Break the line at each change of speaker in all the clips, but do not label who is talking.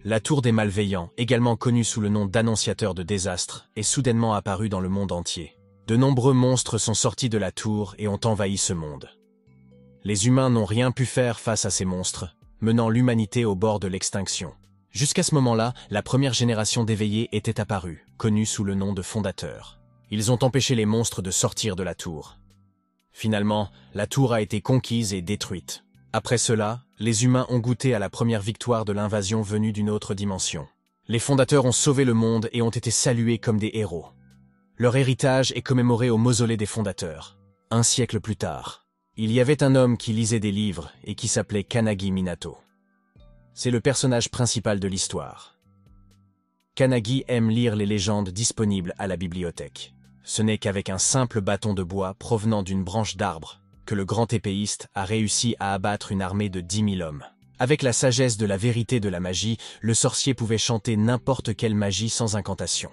La tour des malveillants, également connue sous le nom d'annonciateur de désastres, est soudainement apparue dans le monde entier. De nombreux monstres sont sortis de la tour et ont envahi ce monde. Les humains n'ont rien pu faire face à ces monstres, menant l'humanité au bord de l'extinction. Jusqu'à ce moment-là, la première génération d'éveillés était apparue, connue sous le nom de fondateurs. Ils ont empêché les monstres de sortir de la tour. Finalement, la tour a été conquise et détruite. Après cela, les humains ont goûté à la première victoire de l'invasion venue d'une autre dimension. Les fondateurs ont sauvé le monde et ont été salués comme des héros. Leur héritage est commémoré au mausolée des fondateurs. Un siècle plus tard, il y avait un homme qui lisait des livres et qui s'appelait Kannagi Minato. C'est le personnage principal de l'histoire. Kannagi aime lire les légendes disponibles à la bibliothèque. Ce n'est qu'avec un simple bâton de bois provenant d'une branche d'arbre que le grand épéiste a réussi à abattre une armée de 10 000 hommes. Avec la sagesse de la vérité de la magie, le sorcier pouvait chanter n'importe quelle magie sans incantation.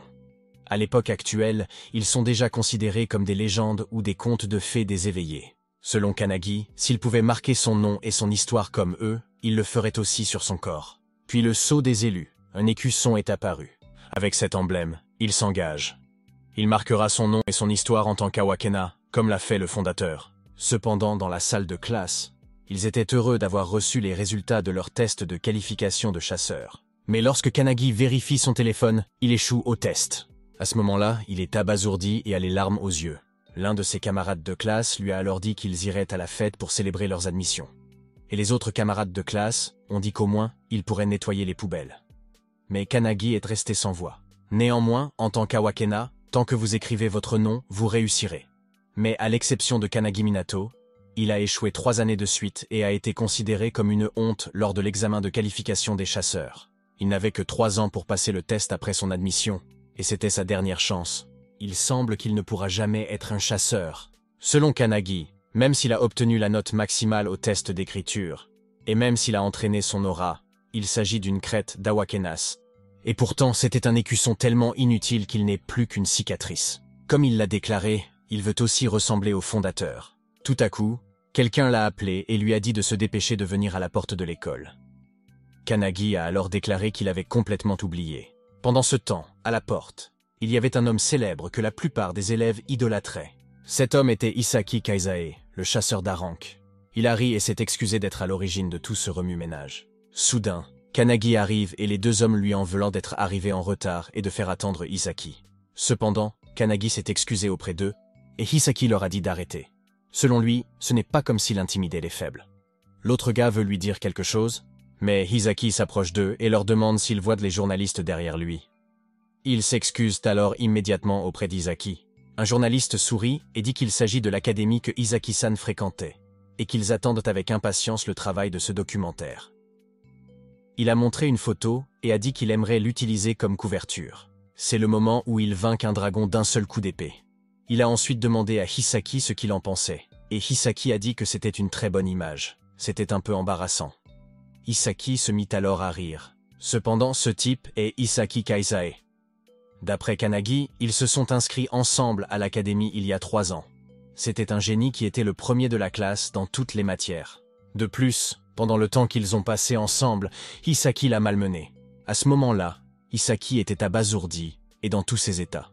À l'époque actuelle, ils sont déjà considérés comme des légendes ou des contes de fées des éveillés. Selon Kannagi, s'il pouvait marquer son nom et son histoire comme eux, il le ferait aussi sur son corps. Puis le sceau des élus, un écusson est apparu. Avec cet emblème, il s'engage. Il marquera son nom et son histoire en tant qu'Awakena, comme l'a fait le fondateur. Cependant, dans la salle de classe, ils étaient heureux d'avoir reçu les résultats de leur test de qualification de chasseur. Mais lorsque Kannagi vérifie son téléphone, il échoue au test. À ce moment-là, il est abasourdi et a les larmes aux yeux. L'un de ses camarades de classe lui a alors dit qu'ils iraient à la fête pour célébrer leurs admissions. Et les autres camarades de classe ont dit qu'au moins, ils pourraient nettoyer les poubelles. Mais Kannagi est resté sans voix. Néanmoins, en tant qu'Awakena, tant que vous écrivez votre nom, vous réussirez. Mais à l'exception de Kannagi Minato, il a échoué 3 années de suite et a été considéré comme une honte lors de l'examen de qualification des chasseurs. Il n'avait que 3 ans pour passer le test après son admission, et c'était sa dernière chance. Il semble qu'il ne pourra jamais être un chasseur. Selon Kannagi, même s'il a obtenu la note maximale au test d'écriture, et même s'il a entraîné son aura, il s'agit d'une crête d'Awakenas. Et pourtant, c'était un écusson tellement inutile qu'il n'est plus qu'une cicatrice. Comme il l'a déclaré, il veut aussi ressembler au fondateur. Tout à coup, quelqu'un l'a appelé et lui a dit de se dépêcher de venir à la porte de l'école. Kannagi a alors déclaré qu'il avait complètement oublié. Pendant ce temps, à la porte, il y avait un homme célèbre que la plupart des élèves idolâtraient. Cet homme était Hisaki Kaizae, le chasseur d'Arank. Il a ri et s'est excusé d'être à l'origine de tout ce remue-ménage. Soudain, Kannagi arrive et les 2 hommes lui en voulant d'être arrivés en retard et de faire attendre Hisaki. Cependant, Kannagi s'est excusé auprès d'eux et Hisaki leur a dit d'arrêter. Selon lui, ce n'est pas comme s'il intimidait les faibles. L'autre gars veut lui dire quelque chose, mais Hisaki s'approche d'eux et leur demande s'ils voient les journalistes derrière lui. Ils s'excusent alors immédiatement auprès d'Hisaki. Un journaliste sourit et dit qu'il s'agit de l'académie que Hisaki-san fréquentait, et qu'ils attendent avec impatience le travail de ce documentaire. Il a montré une photo et a dit qu'il aimerait l'utiliser comme couverture. C'est le moment où il vainc un dragon d'un seul coup d'épée. Il a ensuite demandé à Hisaki ce qu'il en pensait, et Hisaki a dit que c'était une très bonne image. C'était un peu embarrassant. Hisaki se mit alors à rire. Cependant, ce type est Hisaki Kaizae. D'après Kannagi, ils se sont inscrits ensemble à l'académie il y a 3 ans. C'était un génie qui était le premier de la classe dans toutes les matières. De plus, pendant le temps qu'ils ont passé ensemble, Hisaki l'a malmené. À ce moment-là, Hisaki était abasourdi et dans tous ses états.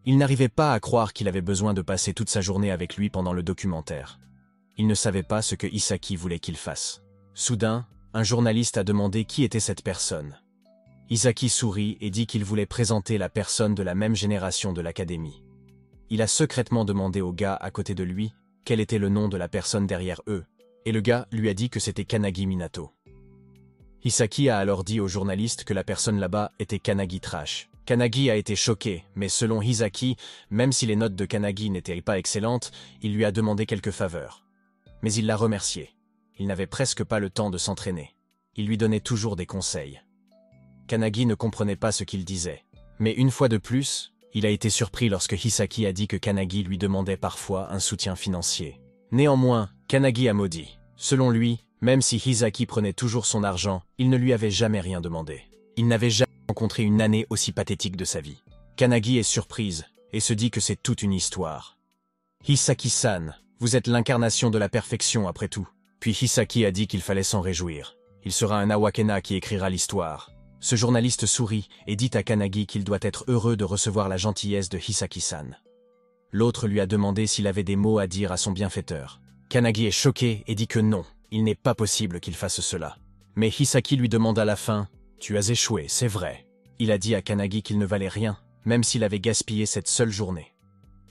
Il n'arrivait pas à croire qu'il avait besoin de passer toute sa journée avec lui pendant le documentaire. Il ne savait pas ce que Hisaki voulait qu'il fasse. Soudain, un journaliste a demandé qui était cette personne. Hisaki sourit et dit qu'il voulait présenter la personne de la même génération de l'académie. Il a secrètement demandé au gars à côté de lui quel était le nom de la personne derrière eux, et le gars lui a dit que c'était Kannagi Minato. Hisaki a alors dit au journaliste que la personne là-bas était Kannagi Trash. Kannagi a été choqué, mais selon Hisaki, même si les notes de Kannagi n'étaient pas excellentes, il lui a demandé quelques faveurs. Mais il l'a remercié. Il n'avait presque pas le temps de s'entraîner. Il lui donnait toujours des conseils. Kannagi ne comprenait pas ce qu'il disait. Mais une fois de plus, il a été surpris lorsque Hisaki a dit que Kannagi lui demandait parfois un soutien financier. Néanmoins, Kannagi a maudit. Selon lui, même si Hisaki prenait toujours son argent, il ne lui avait jamais rien demandé. Il n'avait jamais rencontré une année aussi pathétique de sa vie. Kannagi est surprise et se dit que c'est toute une histoire. Hisaki-san, vous êtes l'incarnation de la perfection après tout. Puis Hisaki a dit qu'il fallait s'en réjouir. Il sera un Awakena qui écrira l'histoire. Ce journaliste sourit et dit à Kanagi qu'il doit être heureux de recevoir la gentillesse de Hisaki-san. L'autre lui a demandé s'il avait des mots à dire à son bienfaiteur. Kanagi est choqué et dit que non, il n'est pas possible qu'il fasse cela. Mais Hisaki lui demande à la fin « Tu as échoué, c'est vrai ». Il a dit à Kanagi qu'il ne valait rien, même s'il avait gaspillé cette seule journée.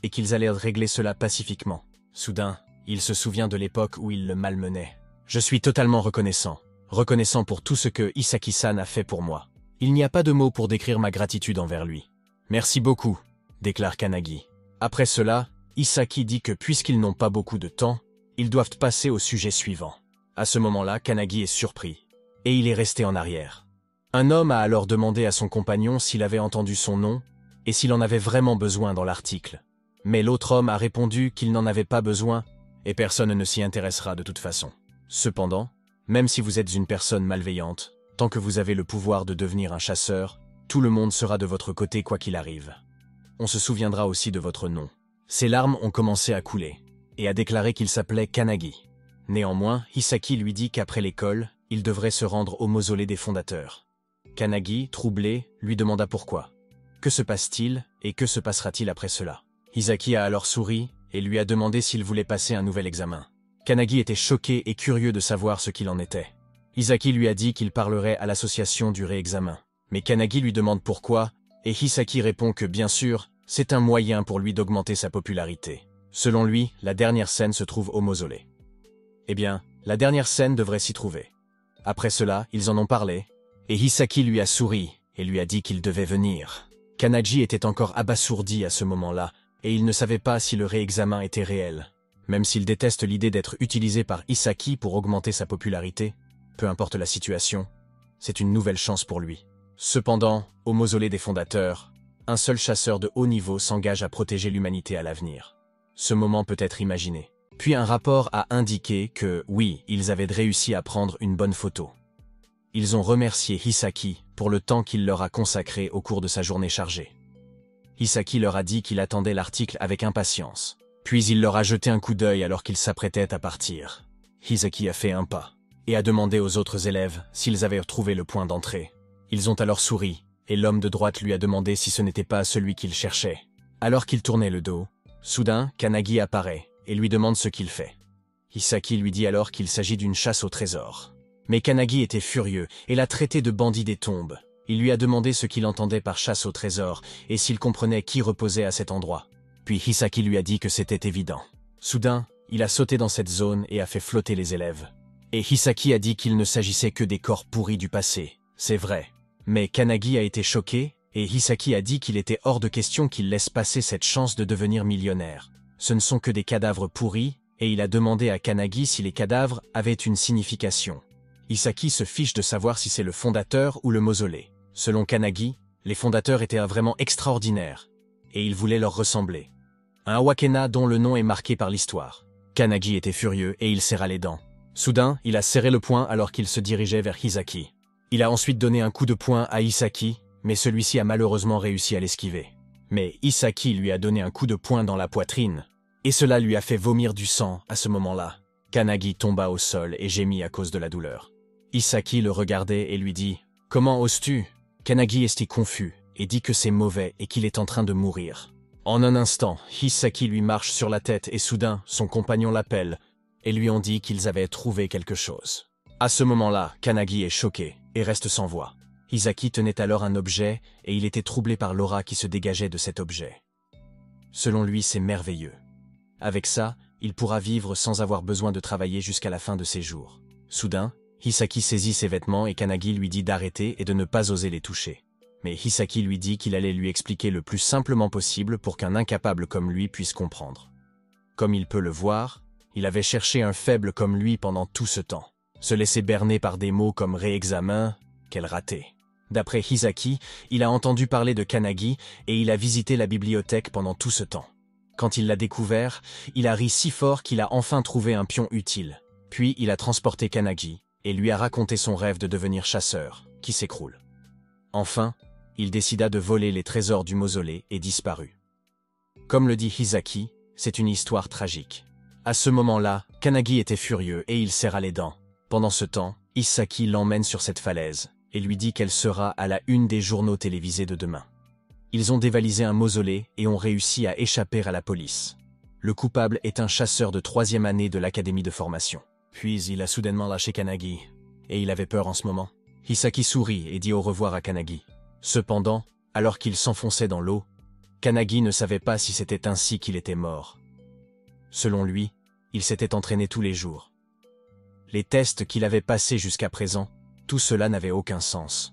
Et qu'ils allaient régler cela pacifiquement. Soudain, il se souvient de l'époque où il le malmenait. « Je suis totalement reconnaissant. Reconnaissant pour tout ce que Hisaki-san a fait pour moi. Il n'y a pas de mots pour décrire ma gratitude envers lui. Merci beaucoup, déclare Kanagi. Après cela, Hisaki dit que puisqu'ils n'ont pas beaucoup de temps, ils doivent passer au sujet suivant. À ce moment-là, Kanagi est surpris, et il est resté en arrière. Un homme a alors demandé à son compagnon s'il avait entendu son nom, et s'il en avait vraiment besoin dans l'article. Mais l'autre homme a répondu qu'il n'en avait pas besoin, et personne ne s'y intéressera de toute façon. Cependant, même si vous êtes une personne malveillante, tant que vous avez le pouvoir de devenir un chasseur, tout le monde sera de votre côté quoi qu'il arrive. On se souviendra aussi de votre nom. Ses larmes ont commencé à couler, et a déclaré qu'il s'appelait Kanagi. Néanmoins, Hisaki lui dit qu'après l'école, il devrait se rendre au mausolée des fondateurs. Kanagi, troublé, lui demanda pourquoi. Que se passe-t-il et que se passera-t-il après cela? Hisaki a alors souri et lui a demandé s'il voulait passer un nouvel examen. Kanagi était choqué et curieux de savoir ce qu'il en était. Hisaki lui a dit qu'il parlerait à l'association du réexamen. Mais Kanagi lui demande pourquoi, et Hisaki répond que bien sûr, c'est un moyen pour lui d'augmenter sa popularité. Selon lui, la dernière scène se trouve au mausolée. Eh bien, la dernière scène devrait s'y trouver. Après cela, ils en ont parlé, et Hisaki lui a souri et lui a dit qu'il devait venir. Kanagi était encore abasourdi à ce moment-là, et il ne savait pas si le réexamen était réel. Même s'il déteste l'idée d'être utilisé par Hisaki pour augmenter sa popularité, peu importe la situation, c'est une nouvelle chance pour lui. Cependant, au mausolée des fondateurs, un seul chasseur de haut niveau s'engage à protéger l'humanité à l'avenir. Ce moment peut être imaginé. Puis un rapport a indiqué que, oui, ils avaient réussi à prendre une bonne photo. Ils ont remercié Hisaki pour le temps qu'il leur a consacré au cours de sa journée chargée. Hisaki leur a dit qu'il attendait l'article avec impatience. Puis il leur a jeté un coup d'œil alors qu'ils s'apprêtaient à partir. Hisaki a fait un pas et a demandé aux autres élèves s'ils avaient trouvé le point d'entrée. Ils ont alors souri, et l'homme de droite lui a demandé si ce n'était pas celui qu'il cherchait. Alors qu'il tournait le dos, soudain, Kanagi apparaît et lui demande ce qu'il fait. Hisaki lui dit alors qu'il s'agit d'une chasse au trésor. Mais Kanagi était furieux et l'a traité de bandit des tombes. Il lui a demandé ce qu'il entendait par chasse au trésor et s'il comprenait qui reposait à cet endroit. Puis Hisaki lui a dit que c'était évident. Soudain, il a sauté dans cette zone et a fait flotter les élèves. Et Hisaki a dit qu'il ne s'agissait que des corps pourris du passé. C'est vrai. Mais Kanagi a été choqué, et Hisaki a dit qu'il était hors de question qu'il laisse passer cette chance de devenir millionnaire. Ce ne sont que des cadavres pourris, et il a demandé à Kanagi si les cadavres avaient une signification. Hisaki se fiche de savoir si c'est le fondateur ou le mausolée. Selon Kanagi, les fondateurs étaient vraiment extraordinaires, et il voulait leur ressembler. Un Awakena dont le nom est marqué par l'histoire. Kanagi était furieux et il serra les dents. Soudain, il a serré le poing alors qu'il se dirigeait vers Hisaki. Il a ensuite donné un coup de poing à Hisaki, mais celui-ci a malheureusement réussi à l'esquiver. Mais Hisaki lui a donné un coup de poing dans la poitrine, et cela lui a fait vomir du sang à ce moment-là. Kanagi tomba au sol et gémit à cause de la douleur. Hisaki le regardait et lui dit « Comment oses-tu » Kanagi est confus et dit que c'est mauvais et qu'il est en train de mourir. En un instant, Hisaki lui marche sur la tête et soudain, son compagnon l'appelle et lui ont dit qu'ils avaient trouvé quelque chose. À ce moment-là, Kanagi est choqué et reste sans voix. Hisaki tenait alors un objet et il était troublé par l'aura qui se dégageait de cet objet. Selon lui, c'est merveilleux. Avec ça, il pourra vivre sans avoir besoin de travailler jusqu'à la fin de ses jours. Soudain, Hisaki saisit ses vêtements et Kanagi lui dit d'arrêter et de ne pas oser les toucher. Mais Hisaki lui dit qu'il allait lui expliquer le plus simplement possible pour qu'un incapable comme lui puisse comprendre. Comme il peut le voir, il avait cherché un faible comme lui pendant tout ce temps. Se laisser berner par des mots comme réexamen, quel raté. D'après Hisaki, il a entendu parler de Kanagi et il a visité la bibliothèque pendant tout ce temps. Quand il l'a découvert, il a ri si fort qu'il a enfin trouvé un pion utile. Puis il a transporté Kanagi et lui a raconté son rêve de devenir chasseur, qui s'écroule. Enfin, il décida de voler les trésors du mausolée et disparut. Comme le dit Hisaki, c'est une histoire tragique. À ce moment-là, Kanagi était furieux et il serra les dents. Pendant ce temps, Hisaki l'emmène sur cette falaise, et lui dit qu'elle sera à la une des journaux télévisés de demain. Ils ont dévalisé un mausolée et ont réussi à échapper à la police. Le coupable est un chasseur de 3e année de l'académie de formation. Puis il a soudainement lâché Kanagi, et il avait peur en ce moment. Hisaki sourit et dit au revoir à Kanagi. Cependant, alors qu'il s'enfonçait dans l'eau, Kanagi ne savait pas si c'était ainsi qu'il était mort. Selon lui, il s'était entraîné tous les jours. Les tests qu'il avait passés jusqu'à présent, tout cela n'avait aucun sens.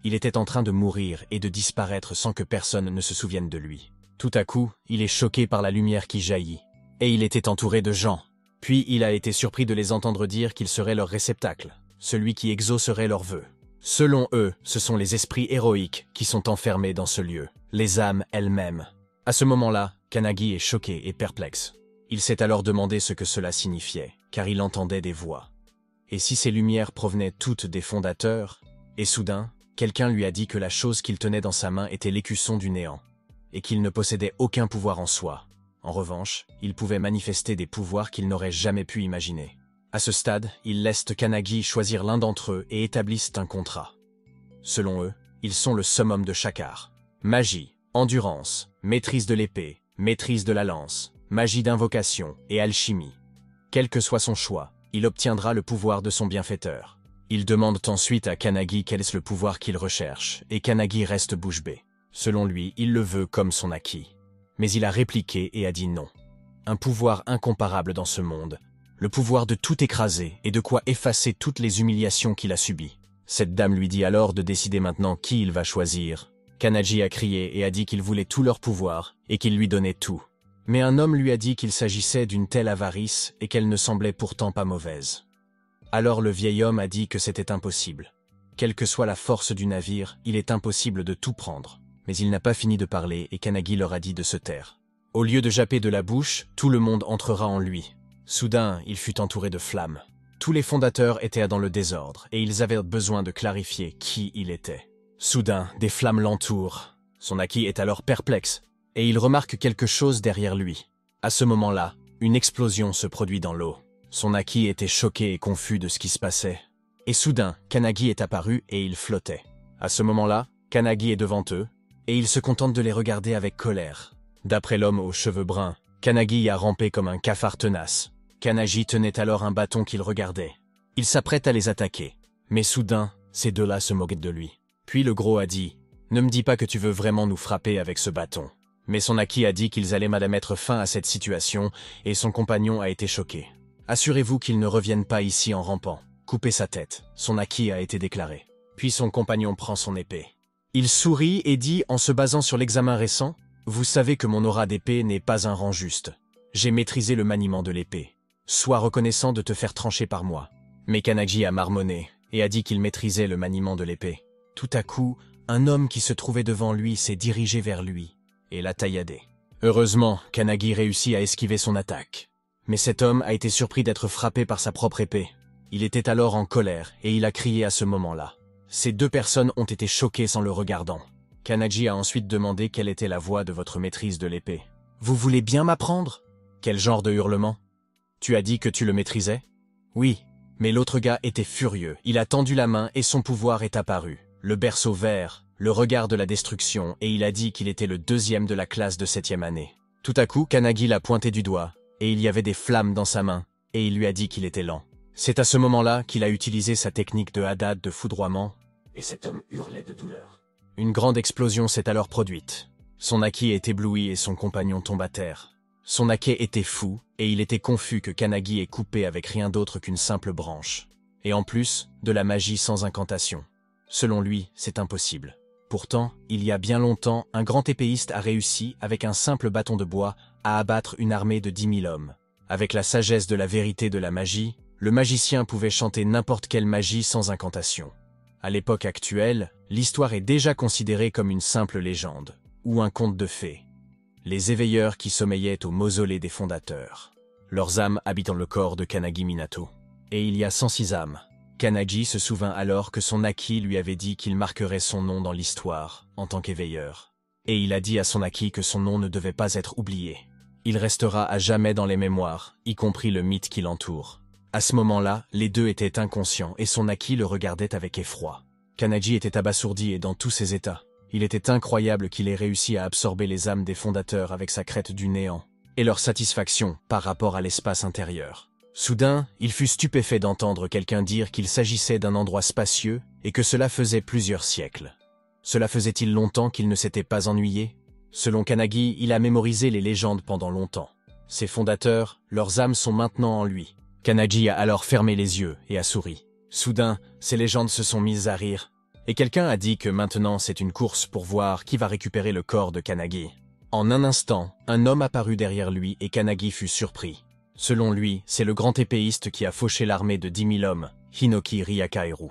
Il était en train de mourir et de disparaître sans que personne ne se souvienne de lui. Tout à coup, il est choqué par la lumière qui jaillit. Et il était entouré de gens. Puis il a été surpris de les entendre dire qu'il serait leur réceptacle, celui qui exaucerait leurs vœux. Selon eux, ce sont les esprits héroïques qui sont enfermés dans ce lieu, les âmes elles-mêmes. À ce moment-là, Kanagi est choqué et perplexe. Il s'est alors demandé ce que cela signifiait, car il entendait des voix. Et si ces lumières provenaient toutes des fondateurs? Et soudain, quelqu'un lui a dit que la chose qu'il tenait dans sa main était l'écusson du néant, et qu'il ne possédait aucun pouvoir en soi. En revanche, il pouvait manifester des pouvoirs qu'il n'aurait jamais pu imaginer. À ce stade, ils laissent Kanagi choisir l'un d'entre eux et établissent un contrat. Selon eux, ils sont le summum de chaque art. Magie, endurance, maîtrise de l'épée, maîtrise de la lance, magie d'invocation et alchimie. Quel que soit son choix, il obtiendra le pouvoir de son bienfaiteur. Ils demandent ensuite à Kanagi quel est le pouvoir qu'il recherche, et Kanagi reste bouche bée. Selon lui, il le veut comme son acquis. Mais il a répliqué et a dit non. Un pouvoir incomparable dans ce monde, le pouvoir de tout écraser et de quoi effacer toutes les humiliations qu'il a subies. Cette dame lui dit alors de décider maintenant qui il va choisir. Kanagi a crié et a dit qu'il voulait tout leur pouvoir et qu'il lui donnait tout. Mais un homme lui a dit qu'il s'agissait d'une telle avarice et qu'elle ne semblait pourtant pas mauvaise. Alors le vieil homme a dit que c'était impossible. Quelle que soit la force du navire, il est impossible de tout prendre. Mais il n'a pas fini de parler et Kanagi leur a dit de se taire. Au lieu de japper de la bouche, tout le monde entrera en lui. Soudain, il fut entouré de flammes. Tous les fondateurs étaient dans le désordre et ils avaient besoin de clarifier qui il était. Soudain, des flammes l'entourent. Son acquis est alors perplexe et il remarque quelque chose derrière lui. À ce moment-là, une explosion se produit dans l'eau. Son acquis était choqué et confus de ce qui se passait. Et soudain, Kanagi est apparu et il flottait. À ce moment-là, Kanagi est devant eux, et il se contente de les regarder avec colère. D'après l'homme aux cheveux bruns, Kanagi a rampé comme un cafard tenace. Kanagi tenait alors un bâton qu'il regardait. Il s'apprête à les attaquer. Mais soudain, ces deux-là se moquaient de lui. Puis le gros a dit « Ne me dis pas que tu veux vraiment nous frapper avec ce bâton. » Mais son acquis a dit qu'ils allaient mettre fin à cette situation, et son compagnon a été choqué. « Assurez-vous qu'il ne revienne pas ici en rampant. Coupez sa tête. » Son acquis a été déclaré. Puis son compagnon prend son épée. Il sourit et dit en se basant sur l'examen récent « Vous savez que mon aura d'épée n'est pas un rang juste. J'ai maîtrisé le maniement de l'épée. Sois reconnaissant de te faire trancher par moi. » Mais Kanagi a marmonné et a dit qu'il maîtrisait le maniement de l'épée. Tout à coup, un homme qui se trouvait devant lui s'est dirigé vers lui et l'a tailladé. Heureusement, Kanagi réussit à esquiver son attaque. Mais cet homme a été surpris d'être frappé par sa propre épée. Il était alors en colère et il a crié à ce moment-là. Ces deux personnes ont été choquées sans le regardant. Kanagi a ensuite demandé quelle était la voie de votre maîtrise de l'épée. « Vous voulez bien m'apprendre » ? Quel genre de hurlement ? Tu as dit que tu le maîtrisais ? Oui, mais l'autre gars était furieux. Il a tendu la main et son pouvoir est apparu. Le berceau vert, le regard de la destruction, et il a dit qu'il était le deuxième de la classe de 7e année. Tout à coup, Kanagi l'a pointé du doigt, et il y avait des flammes dans sa main, et il lui a dit qu'il était lent. C'est à ce moment-là qu'il a utilisé sa technique de Hadad de foudroiement, et cet homme hurlait de douleur. Une grande explosion s'est alors produite. Son acquis est ébloui et son compagnon tombe à terre. Son acquis était fou, et il était confus que Kanagi ait coupé avec rien d'autre qu'une simple branche. Et en plus, de la magie sans incantation. Selon lui, c'est impossible. Pourtant, il y a bien longtemps, un grand épéiste a réussi, avec un simple bâton de bois, à abattre une armée de 10 000 hommes. Avec la sagesse de la vérité de la magie, le magicien pouvait chanter n'importe quelle magie sans incantation. À l'époque actuelle, l'histoire est déjà considérée comme une simple légende, ou un conte de fées. Les éveilleurs qui sommeillaient au mausolée des fondateurs. Leurs âmes habitent dans le corps de Kanagi Minato. Et il y a 106 âmes. Kanagi se souvint alors que son acquis lui avait dit qu'il marquerait son nom dans l'histoire, en tant qu'éveilleur. Et il a dit à son acquis que son nom ne devait pas être oublié. Il restera à jamais dans les mémoires, y compris le mythe qui l'entoure. À ce moment-là, les deux étaient inconscients et son acquis le regardait avec effroi. Kanagi était abasourdi et dans tous ses états. Il était incroyable qu'il ait réussi à absorber les âmes des fondateurs avec sa crête du néant, et leur satisfaction par rapport à l'espace intérieur. Soudain, il fut stupéfait d'entendre quelqu'un dire qu'il s'agissait d'un endroit spacieux et que cela faisait plusieurs siècles. Cela faisait-il longtemps qu'il ne s'était pas ennuyé? Selon Kanagi, il a mémorisé les légendes pendant longtemps. Ses fondateurs, leurs âmes sont maintenant en lui. Kanagi a alors fermé les yeux et a souri. Soudain, ces légendes se sont mises à rire, et quelqu'un a dit que maintenant c'est une course pour voir qui va récupérer le corps de Kanagi. En un instant, un homme apparut derrière lui et Kanagi fut surpris. Selon lui, c'est le grand épéiste qui a fauché l'armée de 10 000 hommes, Hinoki Ryakaeru.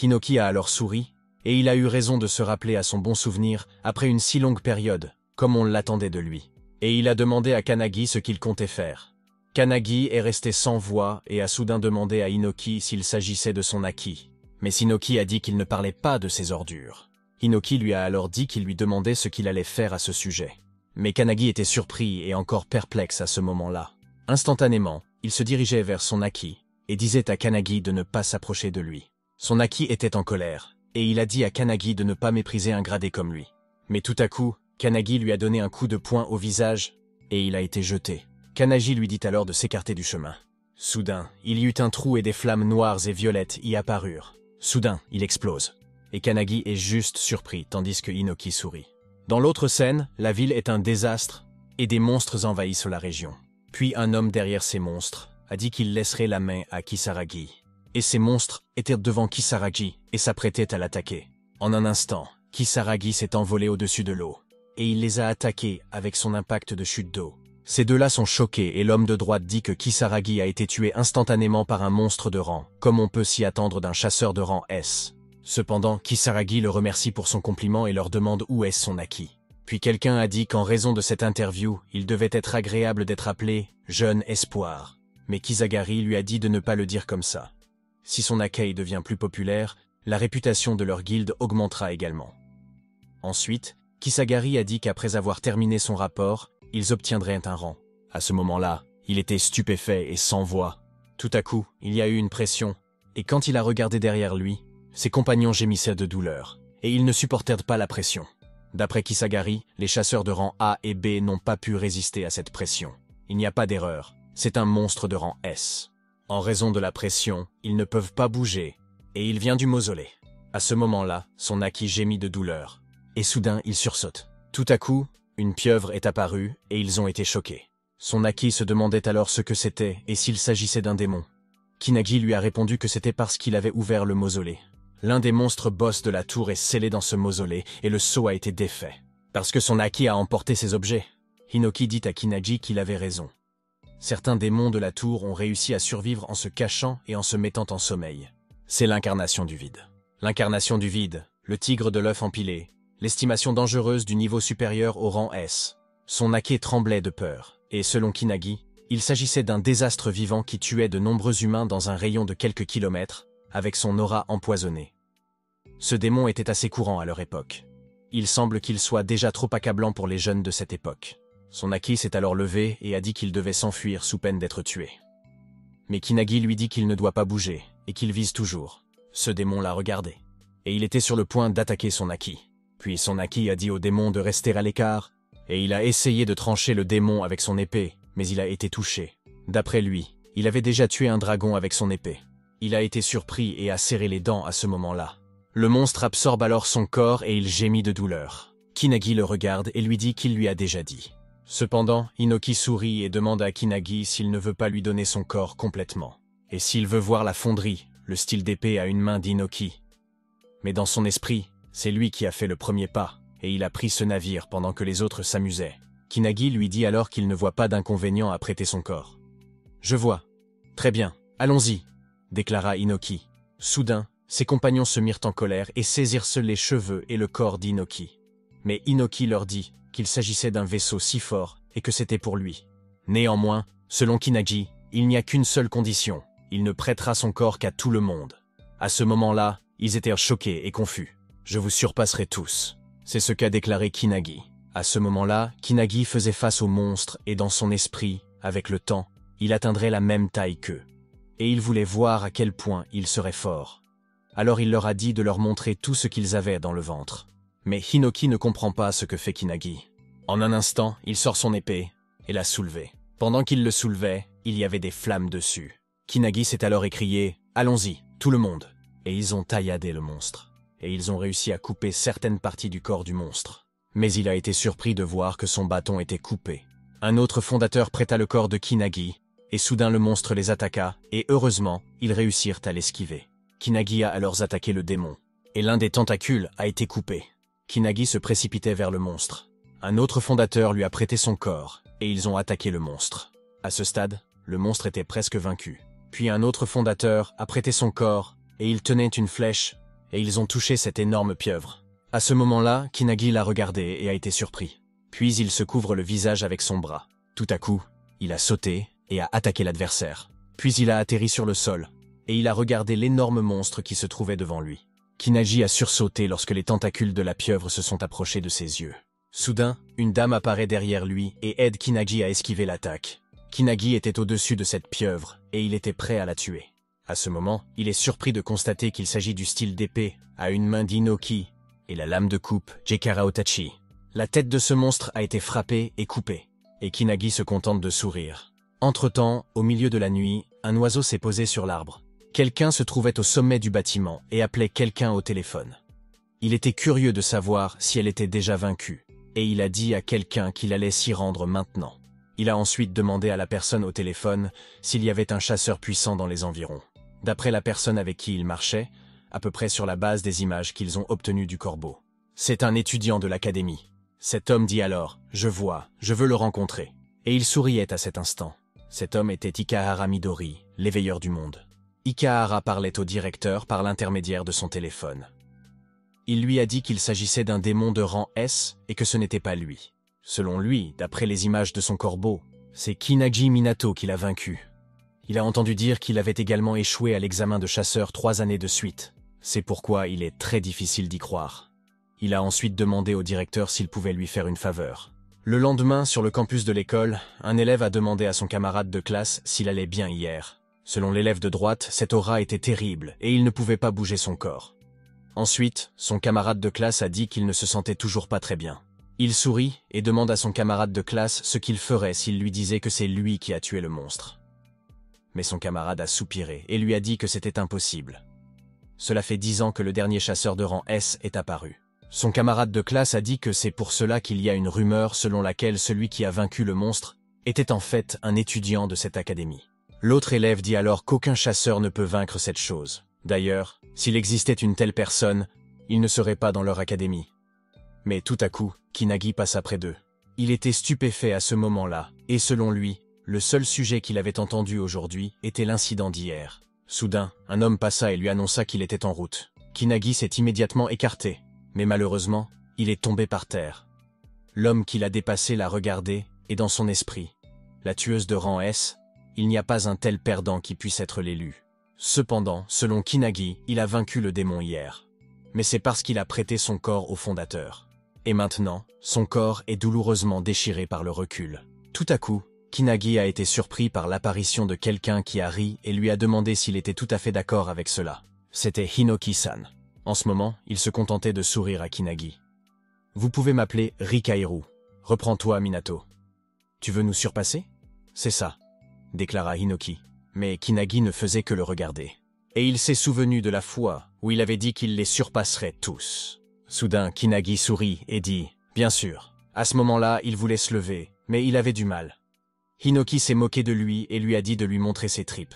Hinoki a alors souri, et il a eu raison de se rappeler à son bon souvenir après une si longue période, comme on l'attendait de lui. Et il a demandé à Kanagi ce qu'il comptait faire. Kanagi est resté sans voix et a soudain demandé à Hinoki s'il s'agissait de son acquis. Mais Hinoki a dit qu'il ne parlait pas de ses ordures. Hinoki lui a alors dit qu'il lui demandait ce qu'il allait faire à ce sujet. Mais Kanagi était surpris et encore perplexe à ce moment-là. Instantanément, il se dirigeait vers son acquis et disait à Kanagi de ne pas s'approcher de lui. Son acquis était en colère, et il a dit à Kanagi de ne pas mépriser un gradé comme lui. Mais tout à coup, Kanagi lui a donné un coup de poing au visage, et il a été jeté. Kanagi lui dit alors de s'écarter du chemin. Soudain, il y eut un trou et des flammes noires et violettes y apparurent. Soudain, il explose. Et Kanagi est juste surpris, tandis que Hinoki sourit. Dans l'autre scène, la ville est un désastre, et des monstres envahissent la région. Puis un homme derrière ces monstres a dit qu'il laisserait la main à Kisaragi. Et ces monstres étaient devant Kisaragi et s'apprêtaient à l'attaquer. En un instant, Kisaragi s'est envolé au-dessus de l'eau, et il les a attaqués avec son impact de chute d'eau. Ces deux-là sont choqués et l'homme de droite dit que Kisaragi a été tué instantanément par un monstre de rang, comme on peut s'y attendre d'un chasseur de rang S. Cependant, Kisaragi le remercie pour son compliment et leur demande où est son acquis. Puis quelqu'un a dit qu'en raison de cette interview, il devait être agréable d'être appelé « jeune espoir ». Mais Kisagari lui a dit de ne pas le dire comme ça. Si son accueil devient plus populaire, la réputation de leur guilde augmentera également. Ensuite, Kisagari a dit qu'après avoir terminé son rapport, ils obtiendraient un rang. À ce moment-là, il était stupéfait et sans voix. Tout à coup, il y a eu une pression, et quand il a regardé derrière lui, ses compagnons gémissaient de douleur, et ils ne supportèrent pas la pression. D'après Kisagari, les chasseurs de rang A et B n'ont pas pu résister à cette pression. Il n'y a pas d'erreur, c'est un monstre de rang S. En raison de la pression, ils ne peuvent pas bouger, et il vient du mausolée. À ce moment-là, son acquis gémit de douleur, et soudain il sursaute. Tout à coup, une pieuvre est apparue, et ils ont été choqués. Son acquis se demandait alors ce que c'était, et s'il s'agissait d'un démon. Kinagi lui a répondu que c'était parce qu'il avait ouvert le mausolée. L'un des monstres boss de la tour est scellé dans ce mausolée, et le sceau a été défait. Parce que son acquis a emporté ses objets. Hinoki dit à Kinagi qu'il avait raison. Certains démons de la tour ont réussi à survivre en se cachant et en se mettant en sommeil. C'est l'incarnation du vide. L'incarnation du vide, le tigre de l'œuf empilé, l'estimation dangereuse du niveau supérieur au rang S. Son acquis tremblait de peur, et selon Kinagi, il s'agissait d'un désastre vivant qui tuait de nombreux humains dans un rayon de quelques kilomètres, avec son aura empoisonnée. Ce démon était assez courant à leur époque. Il semble qu'il soit déjà trop accablant pour les jeunes de cette époque. Son acquis s'est alors levé et a dit qu'il devait s'enfuir sous peine d'être tué. Mais Kinagi lui dit qu'il ne doit pas bouger, et qu'il vise toujours. Ce démon l'a regardé, et il était sur le point d'attaquer son acquis. Puis son acquis a dit au démon de rester à l'écart, et il a essayé de trancher le démon avec son épée, mais il a été touché. D'après lui, il avait déjà tué un dragon avec son épée. Il a été surpris et a serré les dents à ce moment-là. Le monstre absorbe alors son corps et il gémit de douleur. Kinagi le regarde et lui dit qu'il lui a déjà dit. Cependant, Hinoki sourit et demande à Kinagi s'il ne veut pas lui donner son corps complètement. Et s'il veut voir la fonderie, le style d'épée à une main d'Hinoki. Mais dans son esprit, c'est lui qui a fait le premier pas, et il a pris ce navire pendant que les autres s'amusaient. Kinagi lui dit alors qu'il ne voit pas d'inconvénient à prêter son corps. « Je vois. Très bien, allons-y », déclara Hinoki. Soudain, ses compagnons se mirent en colère et saisirent seuls les cheveux et le corps d'Hinoki. Mais Hinoki leur dit qu'il s'agissait d'un vaisseau si fort et que c'était pour lui. Néanmoins, selon Kinagi, il n'y a qu'une seule condition, il ne prêtera son corps qu'à tout le monde. À ce moment-là, ils étaient choqués et confus. « Je vous surpasserai tous », c'est ce qu'a déclaré Kinagi. À ce moment-là, Kinagi faisait face au monstre et dans son esprit, avec le temps, il atteindrait la même taille qu'eux. Et il voulait voir à quel point il serait fort. Alors il leur a dit de leur montrer tout ce qu'ils avaient dans le ventre. Mais Hinoki ne comprend pas ce que fait Kinagi. En un instant, il sort son épée et l'a soulevée. Pendant qu'il le soulevait, il y avait des flammes dessus. Kinagi s'est alors écrié « Allons-y, tout le monde !» Et ils ont tailladé le monstre. Et ils ont réussi à couper certaines parties du corps du monstre. Mais il a été surpris de voir que son bâton était coupé. Un autre fondateur prêta le corps de Kinagi, et soudain le monstre les attaqua, et heureusement, ils réussirent à l'esquiver. Kinagi a alors attaqué le démon, et l'un des tentacules a été coupé. Kinagi se précipitait vers le monstre. Un autre fondateur lui a prêté son corps, et ils ont attaqué le monstre. À ce stade, le monstre était presque vaincu. Puis un autre fondateur a prêté son corps, et il tenait une flèche, et ils ont touché cette énorme pieuvre. À ce moment-là, Kinagi l'a regardé et a été surpris. Puis il se couvre le visage avec son bras. Tout à coup, il a sauté et a attaqué l'adversaire. Puis il a atterri sur le sol, et il a regardé l'énorme monstre qui se trouvait devant lui. Kinagi a sursauté lorsque les tentacules de la pieuvre se sont approchés de ses yeux. Soudain, une dame apparaît derrière lui et aide Kinagi à esquiver l'attaque. Kinagi était au-dessus de cette pieuvre, et il était prêt à la tuer. À ce moment, il est surpris de constater qu'il s'agit du style d'épée, à une main d'Hinoki, et la lame de coupe, Jekara Otachi. La tête de ce monstre a été frappée et coupée, et Kinagi se contente de sourire. Entre-temps, au milieu de la nuit, un oiseau s'est posé sur l'arbre. Quelqu'un se trouvait au sommet du bâtiment et appelait quelqu'un au téléphone. Il était curieux de savoir si elle était déjà vaincue, et il a dit à quelqu'un qu'il allait s'y rendre maintenant. Il a ensuite demandé à la personne au téléphone s'il y avait un chasseur puissant dans les environs. D'après la personne avec qui il marchait, à peu près sur la base des images qu'ils ont obtenues du corbeau. C'est un étudiant de l'académie. Cet homme dit alors « Je vois, je veux le rencontrer ». Et il souriait à cet instant. Cet homme était Ikahara Midori, l'éveilleur du monde. Ikahara parlait au directeur par l'intermédiaire de son téléphone. Il lui a dit qu'il s'agissait d'un démon de rang S et que ce n'était pas lui. Selon lui, d'après les images de son corbeau, c'est Kinagi Minato qui l'a vaincu. Il a entendu dire qu'il avait également échoué à l'examen de chasseur 3 années de suite. C'est pourquoi il est très difficile d'y croire. Il a ensuite demandé au directeur s'il pouvait lui faire une faveur. Le lendemain, sur le campus de l'école, un élève a demandé à son camarade de classe s'il allait bien hier. Selon l'élève de droite, cette aura était terrible et il ne pouvait pas bouger son corps. Ensuite, son camarade de classe a dit qu'il ne se sentait toujours pas très bien. Il sourit et demande à son camarade de classe ce qu'il ferait s'il lui disait que c'est lui qui a tué le monstre. Mais son camarade a soupiré et lui a dit que c'était impossible. Cela fait 10 ans que le dernier chasseur de rang S est apparu. Son camarade de classe a dit que c'est pour cela qu'il y a une rumeur selon laquelle celui qui a vaincu le monstre était en fait un étudiant de cette académie. L'autre élève dit alors qu'aucun chasseur ne peut vaincre cette chose. D'ailleurs, s'il existait une telle personne, il ne serait pas dans leur académie. Mais tout à coup, Kinagi passe près d'eux. Il était stupéfait à ce moment-là, et selon lui, le seul sujet qu'il avait entendu aujourd'hui était l'incident d'hier. Soudain, un homme passa et lui annonça qu'il était en route. Kinagi s'est immédiatement écarté, mais malheureusement, il est tombé par terre. L'homme qui l'a dépassé l'a regardé, et dans son esprit, la tueuse de rang S, il n'y a pas un tel perdant qui puisse être l'élu. Cependant, selon Kinagi, il a vaincu le démon hier. Mais c'est parce qu'il a prêté son corps au fondateur. Et maintenant, son corps est douloureusement déchiré par le recul. Tout à coup, Kinagi a été surpris par l'apparition de quelqu'un qui a ri et lui a demandé s'il était tout à fait d'accord avec cela. C'était Hinoki-san. En ce moment, il se contentait de sourire à Kinagi. « Vous pouvez m'appeler Rikairu. Reprends-toi, Minato. Tu veux nous surpasser ?»« C'est ça, » déclara Hinoki. Mais Kinagi ne faisait que le regarder. Et il s'est souvenu de la fois où il avait dit qu'il les surpasserait tous. Soudain, Kinagi sourit et dit « Bien sûr ». À ce moment-là, il voulait se lever, mais il avait du mal. Hinoki s'est moqué de lui et lui a dit de lui montrer ses tripes.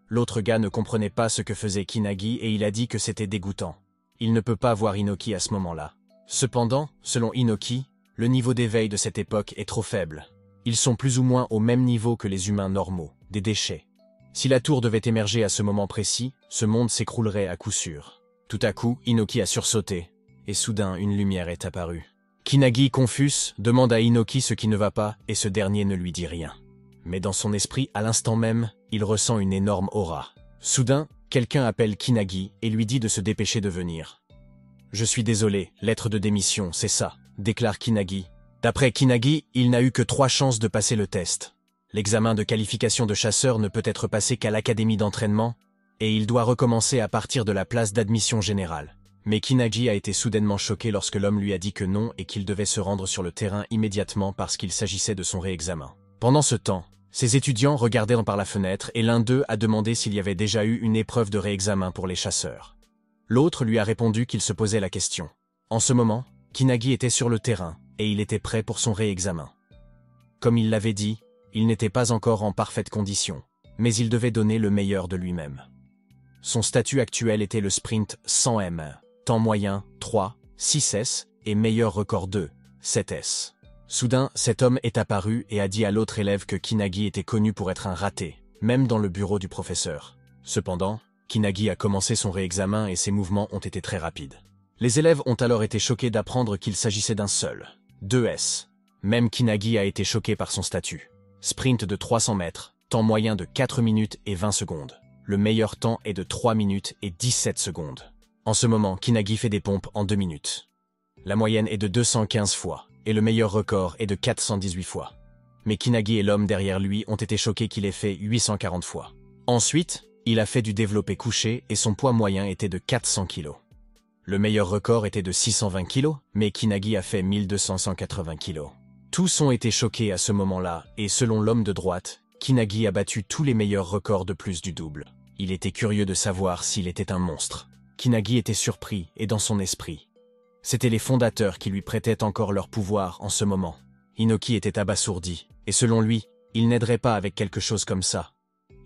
L'autre gars ne comprenait pas ce que faisait Kinagi et il a dit que c'était dégoûtant. Il ne peut pas voir Hinoki à ce moment-là. Cependant, selon Hinoki, le niveau d'éveil de cette époque est trop faible. Ils sont plus ou moins au même niveau que les humains normaux, des déchets. Si la tour devait émerger à ce moment précis, ce monde s'écroulerait à coup sûr. Tout à coup, Hinoki a sursauté, et soudain une lumière est apparue. Kinagi, confus, demande à Hinoki ce qui ne va pas, et ce dernier ne lui dit rien. Mais dans son esprit, à l'instant même, il ressent une énorme aura. Soudain, quelqu'un appelle Kinagi et lui dit de se dépêcher de venir. « Je suis désolé, lettre de démission, c'est ça », déclare Kinagi. D'après Kinagi, il n'a eu que 3 chances de passer le test. L'examen de qualification de chasseur ne peut être passé qu'à l'académie d'entraînement, et il doit recommencer à partir de la place d'admission générale. Mais Kinagi a été soudainement choqué lorsque l'homme lui a dit que non et qu'il devait se rendre sur le terrain immédiatement parce qu'il s'agissait de son réexamen. Pendant ce temps, ses étudiants regardaient par la fenêtre et l'un d'eux a demandé s'il y avait déjà eu une épreuve de réexamen pour les chasseurs. L'autre lui a répondu qu'il se posait la question. En ce moment, Kinagi était sur le terrain et il était prêt pour son réexamen. Comme il l'avait dit, il n'était pas encore en parfaite condition, mais il devait donner le meilleur de lui-même. Son statut actuel était le sprint 100 m, temps moyen 3, 6s et meilleur record 2, 7s. Soudain, cet homme est apparu et a dit à l'autre élève que Kinagi était connu pour être un raté, même dans le bureau du professeur. Cependant, Kinagi a commencé son réexamen et ses mouvements ont été très rapides. Les élèves ont alors été choqués d'apprendre qu'il s'agissait d'un seul, 2S. Même Kinagi a été choqué par son statut. Sprint de 300 mètres, temps moyen de 4 minutes et 20 secondes. Le meilleur temps est de 3 minutes et 17 secondes. En ce moment, Kinagi fait des pompes en 2 minutes. La moyenne est de 215 fois, et le meilleur record est de 418 fois. Mais Kinagi et l'homme derrière lui ont été choqués qu'il ait fait 840 fois. Ensuite, il a fait du développé couché et son poids moyen était de 400 kg. Le meilleur record était de 620 kg, mais Kinagi a fait 1280 kg. Tous ont été choqués à ce moment-là, et selon l'homme de droite, Kinagi a battu tous les meilleurs records de plus du double. Il était curieux de savoir s'il était un monstre. Kinagi était surpris et dans son esprit. C'étaient les fondateurs qui lui prêtaient encore leur pouvoir en ce moment. Hinoki était abasourdi, et selon lui, il n'aiderait pas avec quelque chose comme ça.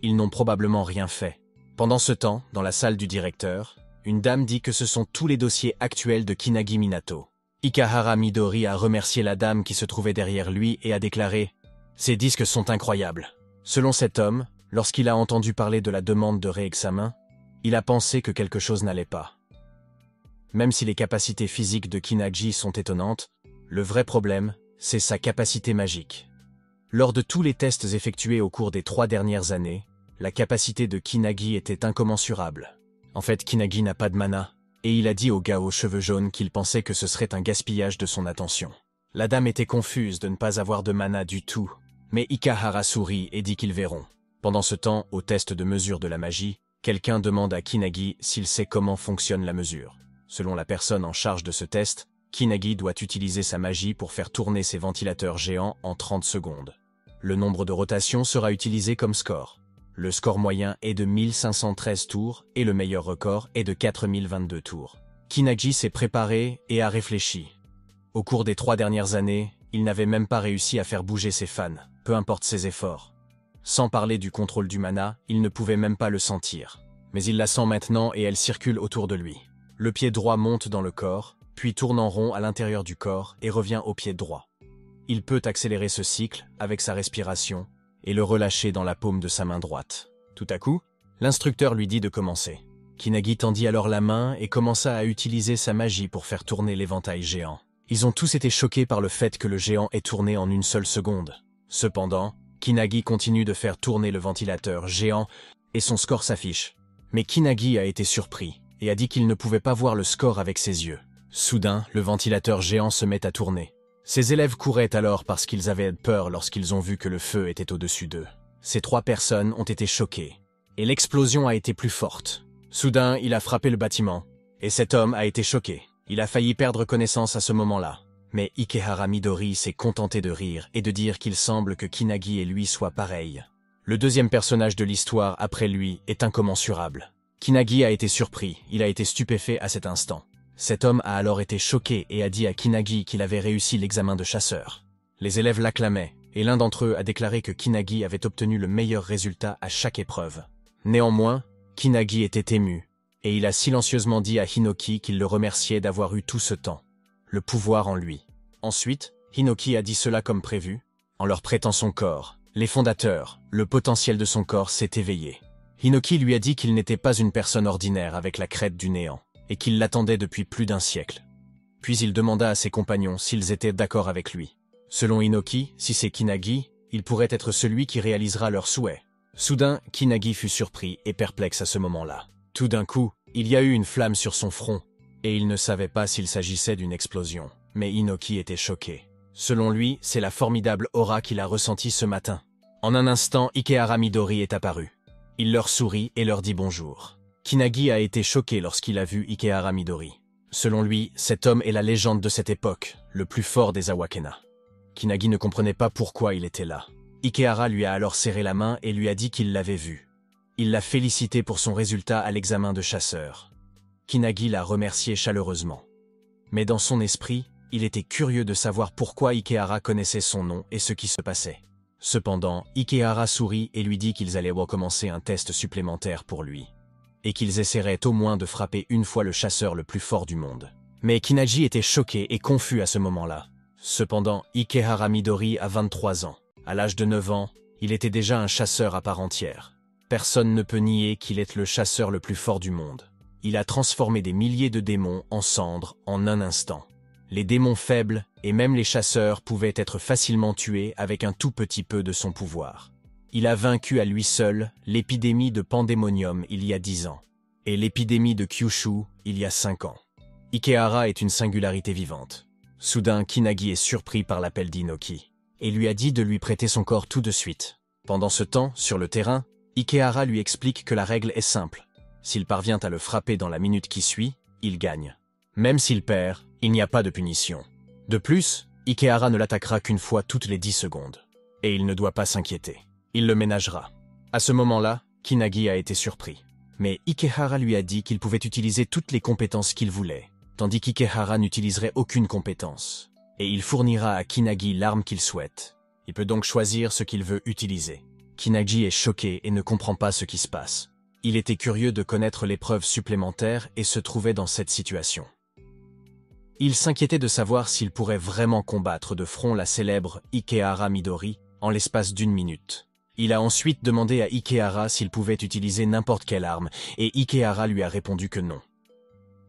Ils n'ont probablement rien fait. Pendant ce temps, dans la salle du directeur, une dame dit que ce sont tous les dossiers actuels de Kinagi Minato. Ikahara Midori a remercié la dame qui se trouvait derrière lui et a déclaré « Ces disques sont incroyables ». Selon cet homme, lorsqu'il a entendu parler de la demande de réexamen, il a pensé que quelque chose n'allait pas. Même si les capacités physiques de Kinagi sont étonnantes, le vrai problème, c'est sa capacité magique. Lors de tous les tests effectués au cours des 3 dernières années, la capacité de Kinagi était incommensurable. En fait, Kinagi n'a pas de mana, et il a dit au gars aux cheveux jaunes qu'il pensait que ce serait un gaspillage de son attention. La dame était confuse de ne pas avoir de mana du tout, mais Ikahara sourit et dit qu'ils verront. Pendant ce temps, au test de mesure de la magie, quelqu'un demande à Kinagi s'il sait comment fonctionne la mesure. Selon la personne en charge de ce test, Kinagi doit utiliser sa magie pour faire tourner ses ventilateurs géants en 30 secondes. Le nombre de rotations sera utilisé comme score. Le score moyen est de 1513 tours et le meilleur record est de 4022 tours. Kinagi s'est préparé et a réfléchi. Au cours des 3 dernières années, il n'avait même pas réussi à faire bouger ses fans, peu importe ses efforts. Sans parler du contrôle du mana, il ne pouvait même pas le sentir. Mais il la sent maintenant et elle circule autour de lui. Le pied droit monte dans le corps, puis tourne en rond à l'intérieur du corps et revient au pied droit. Il peut accélérer ce cycle avec sa respiration et le relâcher dans la paume de sa main droite. Tout à coup, l'instructeur lui dit de commencer. Kinagi tendit alors la main et commença à utiliser sa magie pour faire tourner l'éventail géant. Ils ont tous été choqués par le fait que le géant ait tourné en une seule seconde. Cependant, Kinagi continue de faire tourner le ventilateur géant et son score s'affiche. Mais Kinagi a été surpris et a dit qu'il ne pouvait pas voir le score avec ses yeux. Soudain, le ventilateur géant se met à tourner. Ses élèves couraient alors parce qu'ils avaient peur lorsqu'ils ont vu que le feu était au-dessus d'eux. Ces 3 personnes ont été choquées, et l'explosion a été plus forte. Soudain, il a frappé le bâtiment, et cet homme a été choqué. Il a failli perdre connaissance à ce moment-là. Mais Ikehara Midori s'est contenté de rire et de dire qu'il semble que Kinagi et lui soient pareils. Le deuxième personnage de l'histoire après lui est incommensurable. Kinagi a été surpris, il a été stupéfait à cet instant. Cet homme a alors été choqué et a dit à Kinagi qu'il avait réussi l'examen de chasseur. Les élèves l'acclamaient, et l'un d'entre eux a déclaré que Kinagi avait obtenu le meilleur résultat à chaque épreuve. Néanmoins, Kinagi était ému, et il a silencieusement dit à Hinoki qu'il le remerciait d'avoir eu tout ce temps, le pouvoir en lui. Ensuite, Hinoki a dit cela comme prévu, en leur prêtant son corps. Les fondateurs, le potentiel de son corps s'est éveillé. Hinoki lui a dit qu'il n'était pas une personne ordinaire avec la crête du néant, et qu'il l'attendait depuis plus d'1 siècle. Puis il demanda à ses compagnons s'ils étaient d'accord avec lui. Selon Hinoki, si c'est Kinagi, il pourrait être celui qui réalisera leurs souhaits. Soudain, Kinagi fut surpris et perplexe à ce moment-là. Tout d'un coup, il y a eu une flamme sur son front, et il ne savait pas s'il s'agissait d'une explosion. Mais Hinoki était choqué. Selon lui, c'est la formidable aura qu'il a ressentie ce matin. En un instant, Ikehara Midori est apparu. Il leur sourit et leur dit bonjour. Kinagi a été choqué lorsqu'il a vu Ikehara Midori. Selon lui, cet homme est la légende de cette époque, le plus fort des Awakena. Kinagi ne comprenait pas pourquoi il était là. Ikehara lui a alors serré la main et lui a dit qu'il l'avait vu. Il l'a félicité pour son résultat à l'examen de chasseur. Kinagi l'a remercié chaleureusement. Mais dans son esprit, il était curieux de savoir pourquoi Ikehara connaissait son nom et ce qui se passait. Cependant, Ikehara sourit et lui dit qu'ils allaient recommencer un test supplémentaire pour lui. Et qu'ils essaieraient au moins de frapper une fois le chasseur le plus fort du monde. Mais Kinagi était choqué et confus à ce moment-là. Cependant, Ikehara Midori a 23 ans. À l'âge de 9 ans, il était déjà un chasseur à part entière. Personne ne peut nier qu'il est le chasseur le plus fort du monde. Il a transformé des milliers de démons en cendres en un instant. Les démons faibles et même les chasseurs pouvaient être facilement tués avec un tout petit peu de son pouvoir. Il a vaincu à lui seul l'épidémie de Pandémonium il y a 10 ans et l'épidémie de Kyushu il y a 5 ans. Ikehara est une singularité vivante. Soudain, Kinagi est surpris par l'appel d'Inoki et lui a dit de lui prêter son corps tout de suite. Pendant ce temps, sur le terrain, Ikehara lui explique que la règle est simple. S'il parvient à le frapper dans la minute qui suit, il gagne. Même s'il perd, il n'y a pas de punition. De plus, Ikehara ne l'attaquera qu'une fois toutes les 10 secondes. Et il ne doit pas s'inquiéter. Il le ménagera. À ce moment-là, Kinagi a été surpris. Mais Ikehara lui a dit qu'il pouvait utiliser toutes les compétences qu'il voulait, tandis qu'Ikehara n'utiliserait aucune compétence. Et il fournira à Kinagi l'arme qu'il souhaite. Il peut donc choisir ce qu'il veut utiliser. Kinagi est choqué et ne comprend pas ce qui se passe. Il était curieux de connaître l'épreuve supplémentaire et se trouvait dans cette situation. Il s'inquiétait de savoir s'il pourrait vraiment combattre de front la célèbre Ikehara Midori en l'espace d'1 minute. Il a ensuite demandé à Ikehara s'il pouvait utiliser n'importe quelle arme, et Ikehara lui a répondu que non.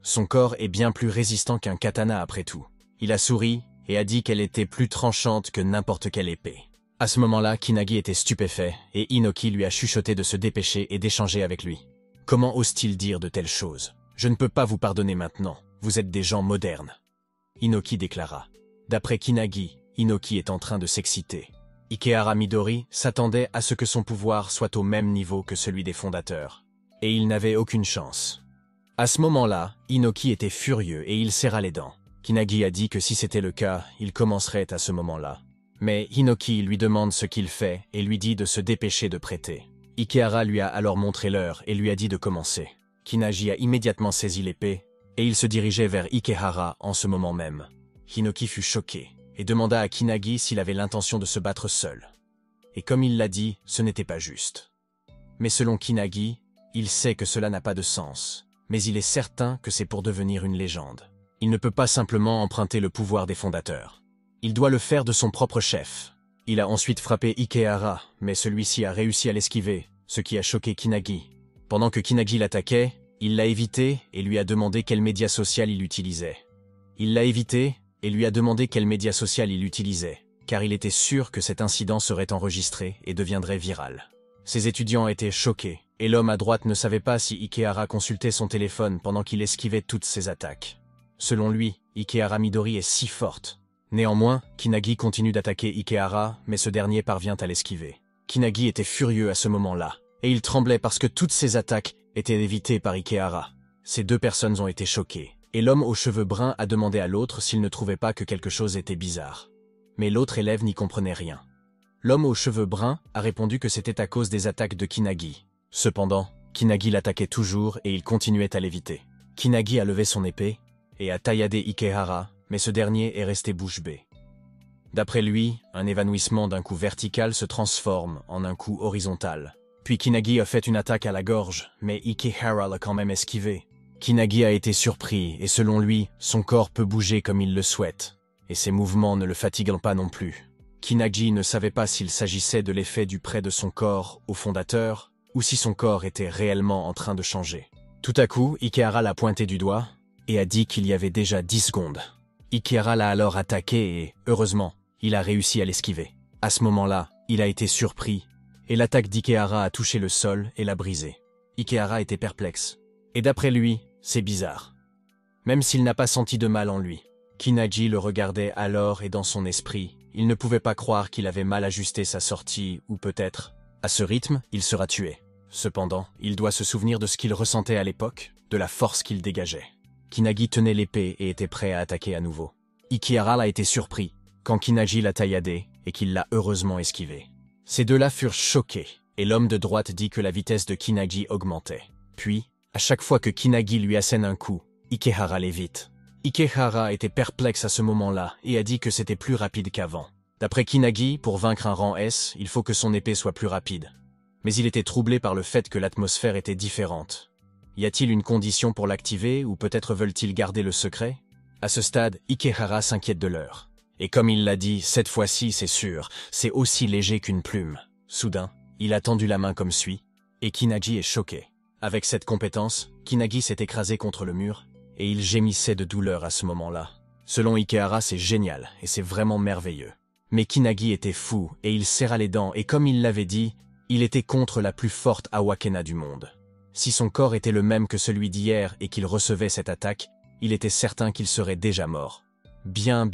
Son corps est bien plus résistant qu'un katana après tout. Il a souri et a dit qu'elle était plus tranchante que n'importe quelle épée. À ce moment-là, Kinagi était stupéfait, et Inoki lui a chuchoté de se dépêcher et d'échanger avec lui. Comment ose-t-il dire de telles choses? Je ne peux pas vous pardonner maintenant, vous êtes des gens modernes. Inoki déclara. D'après Kinagi, Inoki est en train de s'exciter. Ikehara Midori s'attendait à ce que son pouvoir soit au même niveau que celui des fondateurs. Et il n'avait aucune chance. À ce moment-là, Inoki était furieux et il serra les dents. Kinagi a dit que si c'était le cas, il commencerait à ce moment-là. Mais Inoki lui demande ce qu'il fait et lui dit de se dépêcher de prêter. Ikehara lui a alors montré l'heure et lui a dit de commencer. Kinagi a immédiatement saisi l'épée et il se dirigeait vers Ikehara en ce moment même. Inoki fut choqué et demanda à Kinagi s'il avait l'intention de se battre seul. Et comme il l'a dit, ce n'était pas juste. Mais selon Kinagi, il sait que cela n'a pas de sens, mais il est certain que c'est pour devenir une légende. Il ne peut pas simplement emprunter le pouvoir des fondateurs. Il doit le faire de son propre chef. Il a ensuite frappé Ikehara, mais celui-ci a réussi à l'esquiver, ce qui a choqué Kinagi. Pendant que Kinagi l'attaquait, il l'a évité et lui a demandé quel média social il utilisait. Il l'a évité et lui a demandé quel média social il utilisait, car il était sûr que cet incident serait enregistré et deviendrait viral. Ses étudiants étaient choqués, et l'homme à droite ne savait pas si Ikehara consultait son téléphone pendant qu'il esquivait toutes ses attaques. Selon lui, Ikehara Midori est si forte. Néanmoins, Kinagi continue d'attaquer Ikehara, mais ce dernier parvient à l'esquiver. Kinagi était furieux à ce moment-là, et il tremblait parce que toutes ses attaques étaient évitées par Ikehara. Ces deux personnes ont été choquées, et l'homme aux cheveux bruns a demandé à l'autre s'il ne trouvait pas que quelque chose était bizarre. Mais l'autre élève n'y comprenait rien. L'homme aux cheveux bruns a répondu que c'était à cause des attaques de Kinagi. Cependant, Kinagi l'attaquait toujours et il continuait à l'éviter. Kinagi a levé son épée et a tailladé Ikehara, mais ce dernier est resté bouche bée. D'après lui, un évanouissement d'un coup vertical se transforme en un coup horizontal. Puis Kinagi a fait une attaque à la gorge, mais Ikehara l'a quand même esquivé. Kinagi a été surpris et selon lui, son corps peut bouger comme il le souhaite, et ses mouvements ne le fatiguent pas non plus. Kinagi ne savait pas s'il s'agissait de l'effet du prêt de son corps au fondateur, ou si son corps était réellement en train de changer. Tout à coup, Ikehara l'a pointé du doigt et a dit qu'il y avait déjà 10 secondes. Ikehara l'a alors attaqué et, heureusement, il a réussi à l'esquiver. À ce moment-là, il a été surpris, et l'attaque d'Ikehara a touché le sol et l'a brisé. Ikehara était perplexe. Et d'après lui, c'est bizarre. Même s'il n'a pas senti de mal en lui. Kinagi le regardait alors et dans son esprit, il ne pouvait pas croire qu'il avait mal ajusté sa sortie ou peut-être, à ce rythme, il sera tué. Cependant, il doit se souvenir de ce qu'il ressentait à l'époque, de la force qu'il dégageait. Kinagi tenait l'épée et était prêt à attaquer à nouveau. Ikehara a été surpris quand Kinagi l'a tailladé et qu'il l'a heureusement esquivé. Ces deux-là furent choqués, et l'homme de droite dit que la vitesse de Kinagi augmentait. Puis, à chaque fois que Kinagi lui assène un coup, Ikehara l'évite. Ikehara était perplexe à ce moment-là et a dit que c'était plus rapide qu'avant. D'après Kinagi, pour vaincre un rang S, il faut que son épée soit plus rapide. Mais il était troublé par le fait que l'atmosphère était différente. Y a-t-il une condition pour l'activer ou peut-être veulent-ils garder le secret? À ce stade, Ikehara s'inquiète de l'heure. Et comme il l'a dit, cette fois-ci, c'est sûr, c'est aussi léger qu'une plume. Soudain, il a tendu la main comme suit, et Kinagi est choqué. Avec cette compétence, Kinagi s'est écrasé contre le mur, et il gémissait de douleur à ce moment-là. Selon Ikehara, c'est génial, et c'est vraiment merveilleux. Mais Kinagi était fou, et il serra les dents, et comme il l'avait dit, il était contre la plus forte Awakena du monde. Si son corps était le même que celui d'hier et qu'il recevait cette attaque, il était certain qu'il serait déjà mort. « Bien,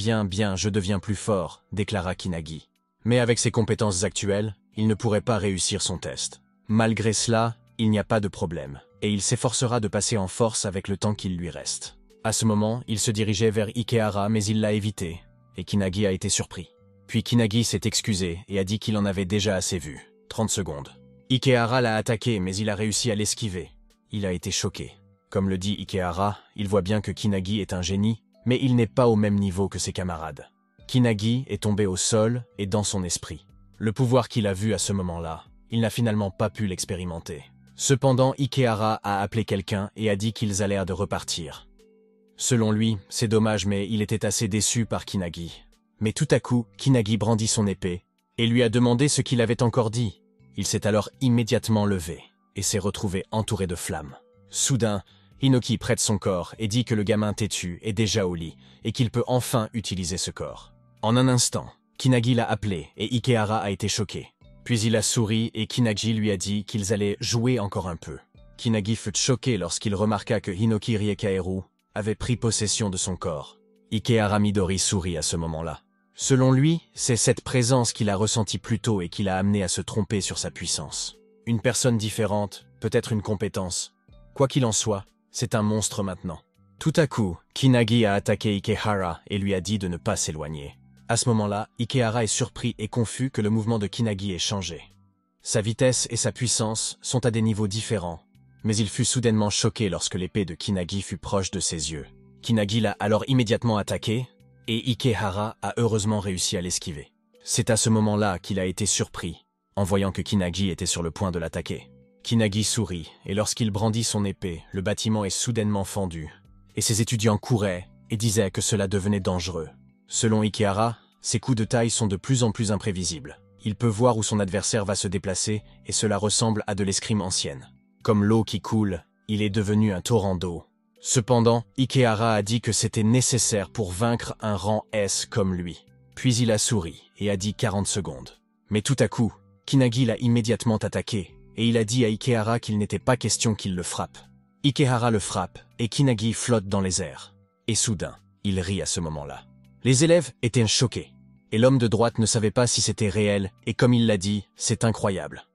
je deviens plus fort », déclara Kinagi. Mais avec ses compétences actuelles, il ne pourrait pas réussir son test. Malgré cela, il n'y a pas de problème, et il s'efforcera de passer en force avec le temps qu'il lui reste. À ce moment, il se dirigeait vers Ikehara, mais il l'a évité, et Kinagi a été surpris. Puis Kinagi s'est excusé et a dit qu'il en avait déjà assez vu. 30 secondes. Ikehara l'a attaqué, mais il a réussi à l'esquiver. Il a été choqué. Comme le dit Ikehara, il voit bien que Kinagi est un génie, mais il n'est pas au même niveau que ses camarades. Kinagi est tombé au sol et dans son esprit. Le pouvoir qu'il a vu à ce moment-là, il n'a finalement pas pu l'expérimenter. Cependant, Ikehara a appelé quelqu'un et a dit qu'ils allaient de repartir. Selon lui, c'est dommage, mais il était assez déçu par Kinagi. Mais tout à coup, Kinagi brandit son épée et lui a demandé ce qu'il avait encore dit. Il s'est alors immédiatement levé et s'est retrouvé entouré de flammes. Soudain, Hinoki prête son corps et dit que le gamin têtu est déjà au lit et qu'il peut enfin utiliser ce corps. En un instant, Kinagi l'a appelé et Ikehara a été choqué. Puis il a souri et Kinagi lui a dit qu'ils allaient jouer encore un peu. Kinagi fut choqué lorsqu'il remarqua que Hinoki Riekaeru avait pris possession de son corps. Ikehara Midori sourit à ce moment-là. Selon lui, c'est cette présence qu'il a ressentie plus tôt et qui l'a amené à se tromper sur sa puissance. Une personne différente, peut-être une compétence. Quoi qu'il en soit, c'est un monstre maintenant. Tout à coup, Kinagi a attaqué Ikehara et lui a dit de ne pas s'éloigner. À ce moment-là, Ikehara est surpris et confus que le mouvement de Kinagi ait changé. Sa vitesse et sa puissance sont à des niveaux différents, mais il fut soudainement choqué lorsque l'épée de Kinagi fut proche de ses yeux. Kinagi l'a alors immédiatement attaqué, et Ikehara a heureusement réussi à l'esquiver. C'est à ce moment-là qu'il a été surpris, en voyant que Kinagi était sur le point de l'attaquer. Kinagi sourit, et lorsqu'il brandit son épée, le bâtiment est soudainement fendu, et ses étudiants couraient et disaient que cela devenait dangereux. Selon Ikehara, ses coups de taille sont de plus en plus imprévisibles. Il peut voir où son adversaire va se déplacer, et cela ressemble à de l'escrime ancienne. Comme l'eau qui coule, il est devenu un torrent d'eau. Cependant, Ikehara a dit que c'était nécessaire pour vaincre un rang S comme lui. Puis il a souri et a dit 40 secondes. Mais tout à coup, Kinagi l'a immédiatement attaqué et il a dit à Ikehara qu'il n'était pas question qu'il le frappe. Ikehara le frappe et Kinagi flotte dans les airs. Et soudain, il rit à ce moment-là. Les élèves étaient choqués et l'homme de droite ne savait pas si c'était réel et comme il l'a dit, c'est incroyable.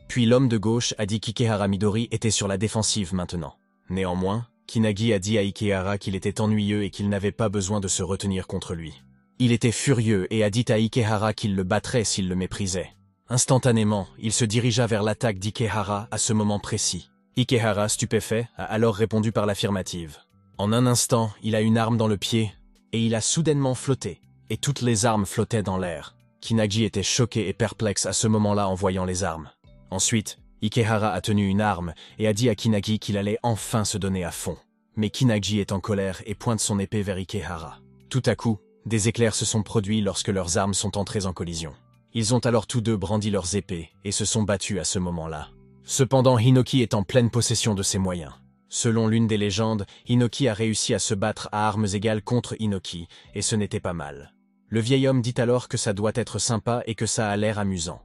Puis l'homme de gauche a dit qu'Ikehara Midori était sur la défensive maintenant. Néanmoins, Kinagi a dit à Ikehara qu'il était ennuyeux et qu'il n'avait pas besoin de se retenir contre lui. Il était furieux et a dit à Ikehara qu'il le battrait s'il le méprisait. Instantanément, il se dirigea vers l'attaque d'Ikehara à ce moment précis. Ikehara, stupéfait, a alors répondu par l'affirmative. En un instant, il a une arme dans le pied et il a soudainement flotté, et toutes les armes flottaient dans l'air. Kinagi était choqué et perplexe à ce moment-là en voyant les armes. Ensuite, Ikehara a tenu une arme et a dit à Kinagi qu'il allait enfin se donner à fond. Mais Kinagi est en colère et pointe son épée vers Ikehara. Tout à coup, des éclairs se sont produits lorsque leurs armes sont entrées en collision. Ils ont alors tous deux brandi leurs épées et se sont battus à ce moment-là. Cependant, Hinoki est en pleine possession de ses moyens. Selon l'une des légendes, Hinoki a réussi à se battre à armes égales contre Hinoki, et ce n'était pas mal. Le vieil homme dit alors que ça doit être sympa et que ça a l'air amusant.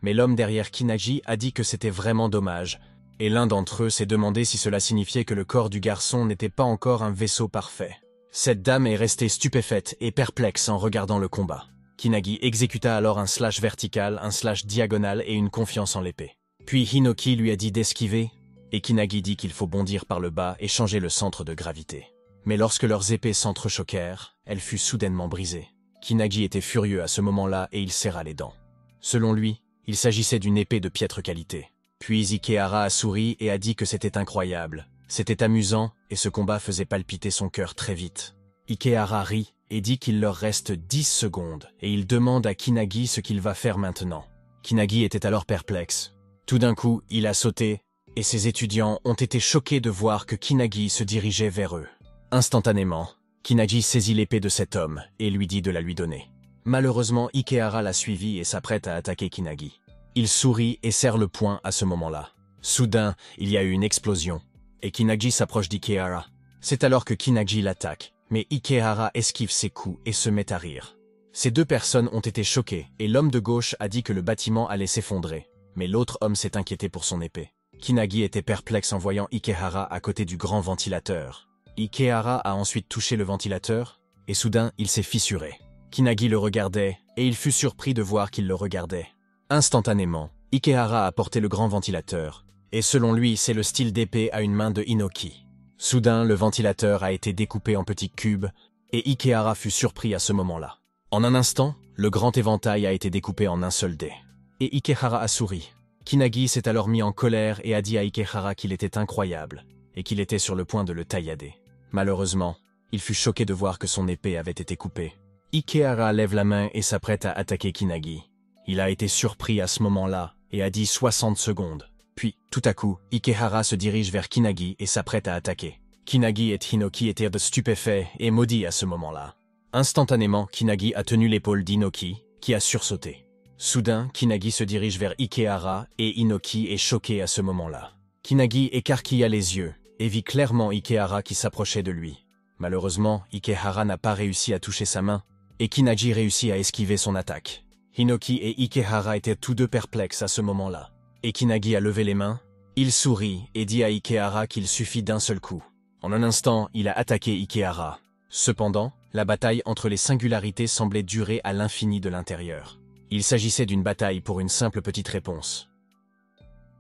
Mais l'homme derrière Kinagi a dit que c'était vraiment dommage, et l'un d'entre eux s'est demandé si cela signifiait que le corps du garçon n'était pas encore un vaisseau parfait. Cette dame est restée stupéfaite et perplexe en regardant le combat. Kinagi exécuta alors un slash vertical, un slash diagonal et une confiance en l'épée. Puis Hinoki lui a dit d'esquiver, et Kinagi dit qu'il faut bondir par le bas et changer le centre de gravité. Mais lorsque leurs épées s'entrechoquèrent, elle fut soudainement brisée. Kinagi était furieux à ce moment-là et il serra les dents. Selon lui, il s'agissait d'une épée de piètre qualité. Puis Ikehara a souri et a dit que c'était incroyable, c'était amusant et ce combat faisait palpiter son cœur très vite. Ikehara rit et dit qu'il leur reste 10 secondes et il demande à Kinagi ce qu'il va faire maintenant. Kinagi était alors perplexe. Tout d'un coup, il a sauté et ses étudiants ont été choqués de voir que Kinagi se dirigeait vers eux. Instantanément, Kinagi saisit l'épée de cet homme et lui dit de la lui donner. Malheureusement, Ikehara l'a suivi et s'apprête à attaquer Kinagi. Il sourit et serre le poing à ce moment-là. Soudain, il y a eu une explosion, et Kinagi s'approche d'Ikehara. C'est alors que Kinagi l'attaque, mais Ikehara esquive ses coups et se met à rire. Ces deux personnes ont été choquées, et l'homme de gauche a dit que le bâtiment allait s'effondrer, mais l'autre homme s'est inquiété pour son épée. Kinagi était perplexe en voyant Ikehara à côté du grand ventilateur. Ikehara a ensuite touché le ventilateur, et soudain, il s'est fissuré. Kinagi le regardait, et il fut surpris de voir qu'il le regardait. Instantanément, Ikehara a porté le grand ventilateur, et selon lui, c'est le style d'épée à une main de Hinoki. Soudain, le ventilateur a été découpé en petits cubes, et Ikehara fut surpris à ce moment-là. En un instant, le grand éventail a été découpé en un seul dé. Et Ikehara a souri. Kinagi s'est alors mis en colère et a dit à Ikehara qu'il était incroyable, et qu'il était sur le point de le taillader. Malheureusement, il fut choqué de voir que son épée avait été coupée. Ikehara lève la main et s'apprête à attaquer Kinagi. Il a été surpris à ce moment-là et a dit 60 secondes. Puis, tout à coup, Ikehara se dirige vers Kinagi et s'apprête à attaquer. Kinagi et Hinoki étaient stupéfaits et maudits à ce moment-là. Instantanément, Kinagi a tenu l'épaule d'Hinoki, qui a sursauté. Soudain, Kinagi se dirige vers Ikehara et Hinoki est choqué à ce moment-là. Kinagi écarquilla les yeux et vit clairement Ikehara qui s'approchait de lui. Malheureusement, Ikehara n'a pas réussi à toucher sa main et Kinagi réussit à esquiver son attaque. Hinoki et Ikehara étaient tous deux perplexes à ce moment-là. Et Kinagi a levé les mains, il sourit et dit à Ikehara qu'il suffit d'un seul coup. En un instant, il a attaqué Ikehara. Cependant, la bataille entre les singularités semblait durer à l'infini de l'intérieur. Il s'agissait d'une bataille pour une simple petite réponse.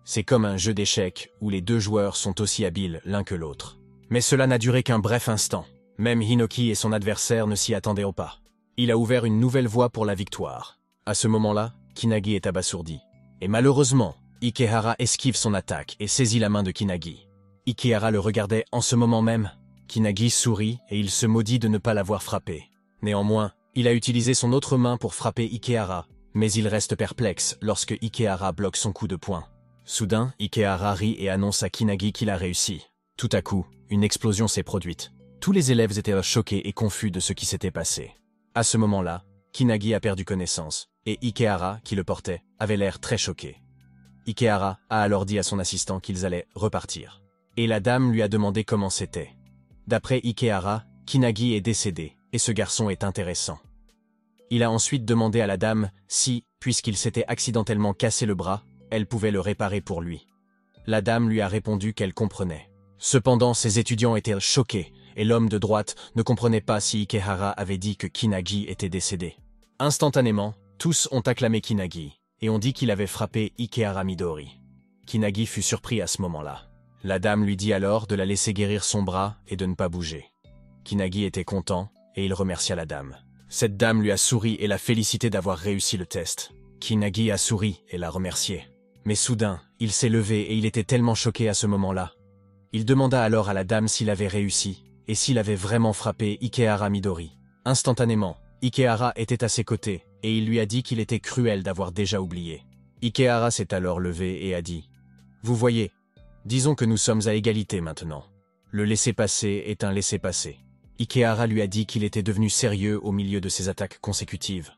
C'est comme un jeu d'échecs où les deux joueurs sont aussi habiles l'un que l'autre. Mais cela n'a duré qu'un bref instant. Même Hinoki et son adversaire ne s'y attendaient pas. Il a ouvert une nouvelle voie pour la victoire. À ce moment-là, Kinagi est abasourdi. Et malheureusement, Ikehara esquive son attaque et saisit la main de Kinagi. Ikehara le regardait en ce moment même. Kinagi sourit et il se maudit de ne pas l'avoir frappé. Néanmoins, il a utilisé son autre main pour frapper Ikehara, mais il reste perplexe lorsque Ikehara bloque son coup de poing. Soudain, Ikehara rit et annonce à Kinagi qu'il a réussi. Tout à coup, une explosion s'est produite. Tous les élèves étaient choqués et confus de ce qui s'était passé. À ce moment-là, Kinagi a perdu connaissance, et Ikehara, qui le portait, avait l'air très choqué. Ikehara a alors dit à son assistant qu'ils allaient repartir. Et la dame lui a demandé comment c'était. D'après Ikehara, Kinagi est décédé, et ce garçon est intéressant. Il a ensuite demandé à la dame si, puisqu'il s'était accidentellement cassé le bras, elle pouvait le réparer pour lui. La dame lui a répondu qu'elle comprenait. Cependant, ses étudiants étaient choqués, et l'homme de droite ne comprenait pas si Ikehara avait dit que Kinagi était décédé. Instantanément, tous ont acclamé Kinagi, et ont dit qu'il avait frappé Ikehara Midori. Kinagi fut surpris à ce moment-là. La dame lui dit alors de la laisser guérir son bras et de ne pas bouger. Kinagi était content, et il remercia la dame. Cette dame lui a souri et l'a félicité d'avoir réussi le test. Kinagi a souri et l'a remercié. Mais soudain, il s'est levé et il était tellement choqué à ce moment-là. Il demanda alors à la dame s'il avait réussi, et s'il avait vraiment frappé Ikehara Midori. Instantanément, Ikehara était à ses côtés, et il lui a dit qu'il était cruel d'avoir déjà oublié. Ikehara s'est alors levé et a dit « Vous voyez, disons que nous sommes à égalité maintenant. Le laisser-passer est un laisser-passer. » Ikehara lui a dit qu'il était devenu sérieux au milieu de ses attaques consécutives.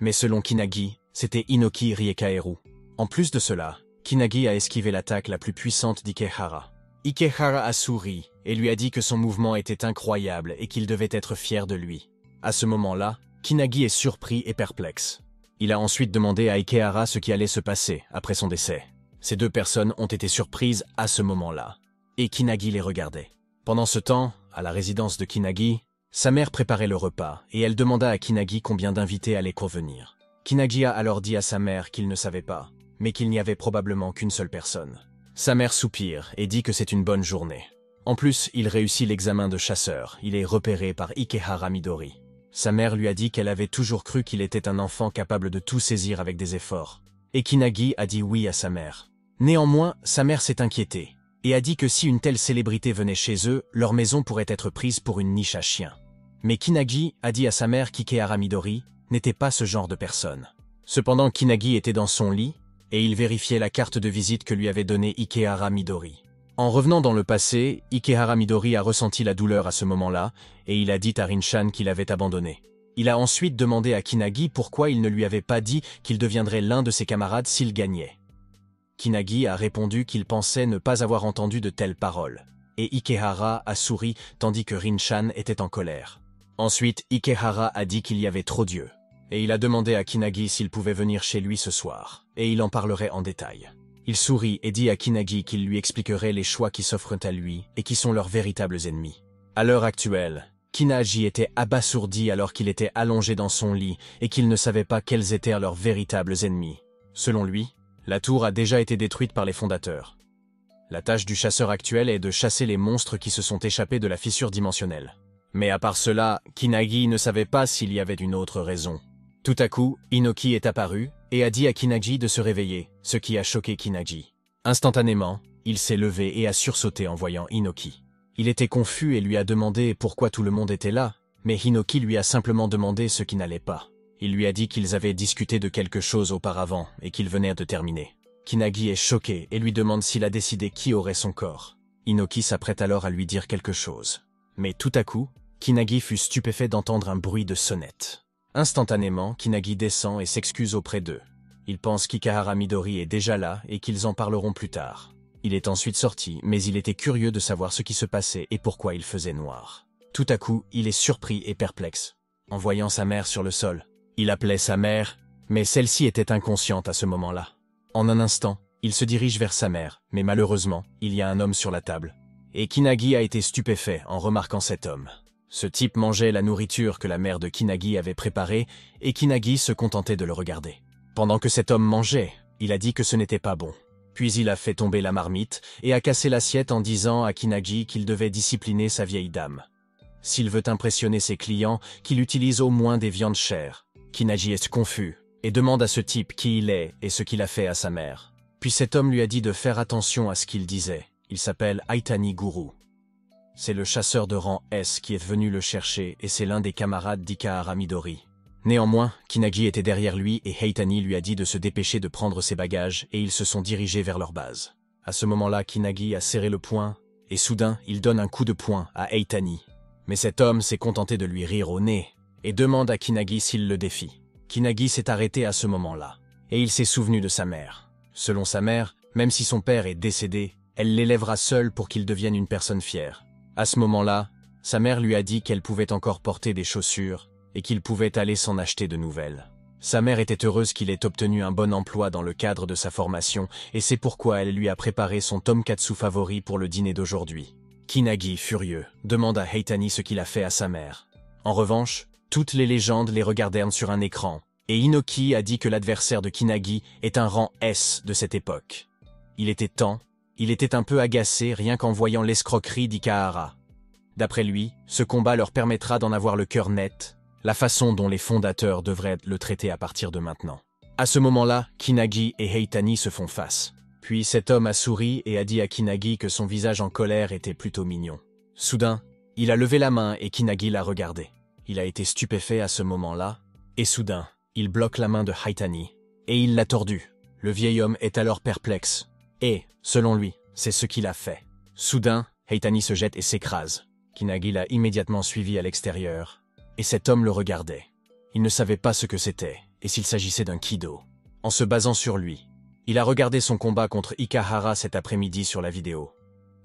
Mais selon Kinagi, c'était Inoki Riekaeru. En plus de cela, Kinagi a esquivé l'attaque la plus puissante d'Ikehara. Ikehara a souri et lui a dit que son mouvement était incroyable et qu'il devait être fier de lui. À ce moment-là, Kinagi est surpris et perplexe. Il a ensuite demandé à Ikehara ce qui allait se passer après son décès. Ces deux personnes ont été surprises à ce moment-là, et Kinagi les regardait. Pendant ce temps, à la résidence de Kinagi, sa mère préparait le repas et elle demanda à Kinagi combien d'invités allaient convenir. Kinagi a alors dit à sa mère qu'il ne savait pas, mais qu'il n'y avait probablement qu'une seule personne. Sa mère soupire et dit que c'est une bonne journée. En plus, il réussit l'examen de chasseur, il est repéré par Ikehara Midori. Sa mère lui a dit qu'elle avait toujours cru qu'il était un enfant capable de tout saisir avec des efforts. Et Kinagi a dit oui à sa mère. Néanmoins, sa mère s'est inquiétée, et a dit que si une telle célébrité venait chez eux, leur maison pourrait être prise pour une niche à chiens. Mais Kinagi a dit à sa mère qu'Ikehara Midori n'était pas ce genre de personne. Cependant, Kinagi était dans son lit, et il vérifiait la carte de visite que lui avait donnée Ikehara Midori. En revenant dans le passé, Ikehara Midori a ressenti la douleur à ce moment-là, et il a dit à Rinchan qu'il avait abandonné. Il a ensuite demandé à Kinagi pourquoi il ne lui avait pas dit qu'il deviendrait l'un de ses camarades s'il gagnait. Kinagi a répondu qu'il pensait ne pas avoir entendu de telles paroles, et Ikehara a souri tandis que Rinchan était en colère. Ensuite, Ikehara a dit qu'il y avait trop d'yeux, et il a demandé à Kinagi s'il pouvait venir chez lui ce soir, et il en parlerait en détail. Il sourit et dit à Kinagi qu'il lui expliquerait les choix qui s'offrent à lui et qui sont leurs véritables ennemis. À l'heure actuelle, Kinagi était abasourdi alors qu'il était allongé dans son lit et qu'il ne savait pas quels étaient leurs véritables ennemis. Selon lui, la tour a déjà été détruite par les fondateurs. La tâche du chasseur actuel est de chasser les monstres qui se sont échappés de la fissure dimensionnelle. Mais à part cela, Kinagi ne savait pas s'il y avait une autre raison. Tout à coup, Inoki est apparu et a dit à Kinagi de se réveiller, ce qui a choqué Kinagi. Instantanément, il s'est levé et a sursauté en voyant Inoki. Il était confus et lui a demandé pourquoi tout le monde était là, mais Inoki lui a simplement demandé ce qui n'allait pas. Il lui a dit qu'ils avaient discuté de quelque chose auparavant et qu'ils venaient de terminer. Kinagi est choqué et lui demande s'il a décidé qui aurait son corps. Inoki s'apprête alors à lui dire quelque chose. Mais tout à coup, Kinagi fut stupéfait d'entendre un bruit de sonnette. Instantanément, Kinagi descend et s'excuse auprès d'eux. Il pense qu'Ikehara Midori est déjà là et qu'ils en parleront plus tard. Il est ensuite sorti, mais il était curieux de savoir ce qui se passait et pourquoi il faisait noir. Tout à coup, il est surpris et perplexe, en voyant sa mère sur le sol. Il appelait sa mère, mais celle-ci était inconsciente à ce moment-là. En un instant, il se dirige vers sa mère, mais malheureusement, il y a un homme sur la table. Et Kinagi a été stupéfait en remarquant cet homme. Ce type mangeait la nourriture que la mère de Kinagi avait préparée et Kinagi se contentait de le regarder. Pendant que cet homme mangeait, il a dit que ce n'était pas bon. Puis il a fait tomber la marmite et a cassé l'assiette en disant à Kinagi qu'il devait discipliner sa vieille dame. S'il veut impressionner ses clients, qu'il utilise au moins des viandes chères. Kinagi est confus et demande à ce type qui il est et ce qu'il a fait à sa mère. Puis cet homme lui a dit de faire attention à ce qu'il disait. Il s'appelle Haitani Guru. C'est le chasseur de rang S qui est venu le chercher et c'est l'un des camarades d'Ikehara Midori. Néanmoins, Kinagi était derrière lui et Haitani lui a dit de se dépêcher de prendre ses bagages et ils se sont dirigés vers leur base. À ce moment-là, Kinagi a serré le poing et soudain, il donne un coup de poing à Haitani. Mais cet homme s'est contenté de lui rire au nez et demande à Kinagi s'il le défie. Kinagi s'est arrêté à ce moment-là et il s'est souvenu de sa mère. Selon sa mère, même si son père est décédé, elle l'élèvera seul pour qu'il devienne une personne fière. À ce moment-là, sa mère lui a dit qu'elle pouvait encore porter des chaussures et qu'il pouvait aller s'en acheter de nouvelles. Sa mère était heureuse qu'il ait obtenu un bon emploi dans le cadre de sa formation et c'est pourquoi elle lui a préparé son tonkatsu favori pour le dîner d'aujourd'hui. Kinagi, furieux, demande à Haitani ce qu'il a fait à sa mère. En revanche, toutes les légendes les regardèrent sur un écran et Inoki a dit que l'adversaire de Kinagi est un rang S de cette époque. Il était un peu agacé rien qu'en voyant l'escroquerie d'Ikehara. D'après lui, ce combat leur permettra d'en avoir le cœur net, la façon dont les fondateurs devraient le traiter à partir de maintenant. À ce moment-là, Kinagi et Haitani se font face. Puis cet homme a souri et a dit à Kinagi que son visage en colère était plutôt mignon. Soudain, il a levé la main et Kinagi l'a regardé. Il a été stupéfait à ce moment-là, et soudain, il bloque la main de Haitani, et il l'a tordu. Le vieil homme est alors perplexe. Et, selon lui, c'est ce qu'il a fait. Soudain, Haitani se jette et s'écrase. Kinagi l'a immédiatement suivi à l'extérieur, et cet homme le regardait. Il ne savait pas ce que c'était, et s'il s'agissait d'un Kido. En se basant sur lui, il a regardé son combat contre Ikehara cet après-midi sur la vidéo.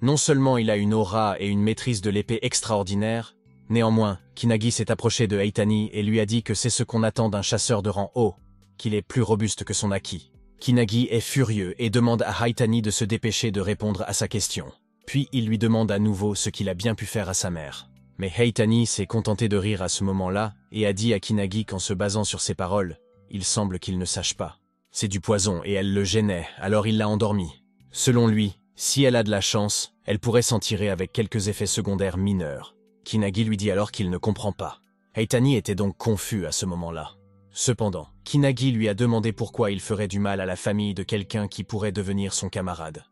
Non seulement il a une aura et une maîtrise de l'épée extraordinaire, néanmoins, Kinagi s'est approché de Haitani et lui a dit que c'est ce qu'on attend d'un chasseur de rang haut, qu'il est plus robuste que son acquis. Kinagi est furieux et demande à Haitani de se dépêcher de répondre à sa question. Puis il lui demande à nouveau ce qu'il a bien pu faire à sa mère. Mais Haitani s'est contenté de rire à ce moment-là et a dit à Kinagi qu'en se basant sur ses paroles, il semble qu'il ne sache pas. C'est du poison et elle le gênait, alors il l'a endormie. Selon lui, si elle a de la chance, elle pourrait s'en tirer avec quelques effets secondaires mineurs. Kinagi lui dit alors qu'il ne comprend pas. Heitani était donc confus à ce moment-là. Cependant, Kinagi lui a demandé pourquoi il ferait du mal à la famille de quelqu'un qui pourrait devenir son camarade.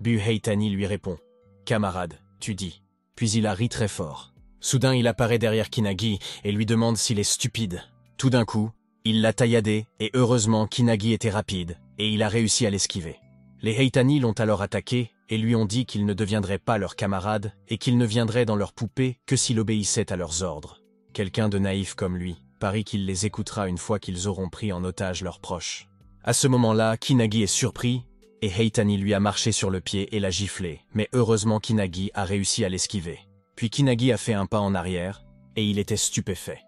Heitani lui répond « Camarade, tu dis ». Puis il a ri très fort. Soudain, il apparaît derrière Kinagi et lui demande s'il est stupide. Tout d'un coup, il l'a tailladé et heureusement Kinagi était rapide et il a réussi à l'esquiver. Les Heitani l'ont alors attaqué et lui ont dit qu'il ne deviendrait pas leur camarade et qu'il ne viendrait dans leur poupée que s'il obéissait à leurs ordres. Quelqu'un de naïf comme lui parie qu'il les écoutera une fois qu'ils auront pris en otage leurs proches. À ce moment-là, Kinagi est surpris et Heitani lui a marché sur le pied et l'a giflé, mais heureusement Kinagi a réussi à l'esquiver. Puis Kinagi a fait un pas en arrière et il était stupéfait.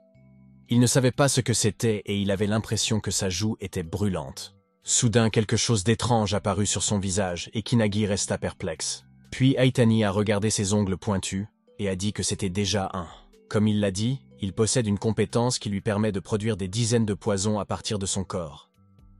Il ne savait pas ce que c'était et il avait l'impression que sa joue était brûlante. Soudain, quelque chose d'étrange apparut sur son visage et Kinagi resta perplexe. Puis Heitani a regardé ses ongles pointus et a dit que c'était déjà un. Comme il l'a dit, il possède une compétence qui lui permet de produire des dizaines de poisons à partir de son corps.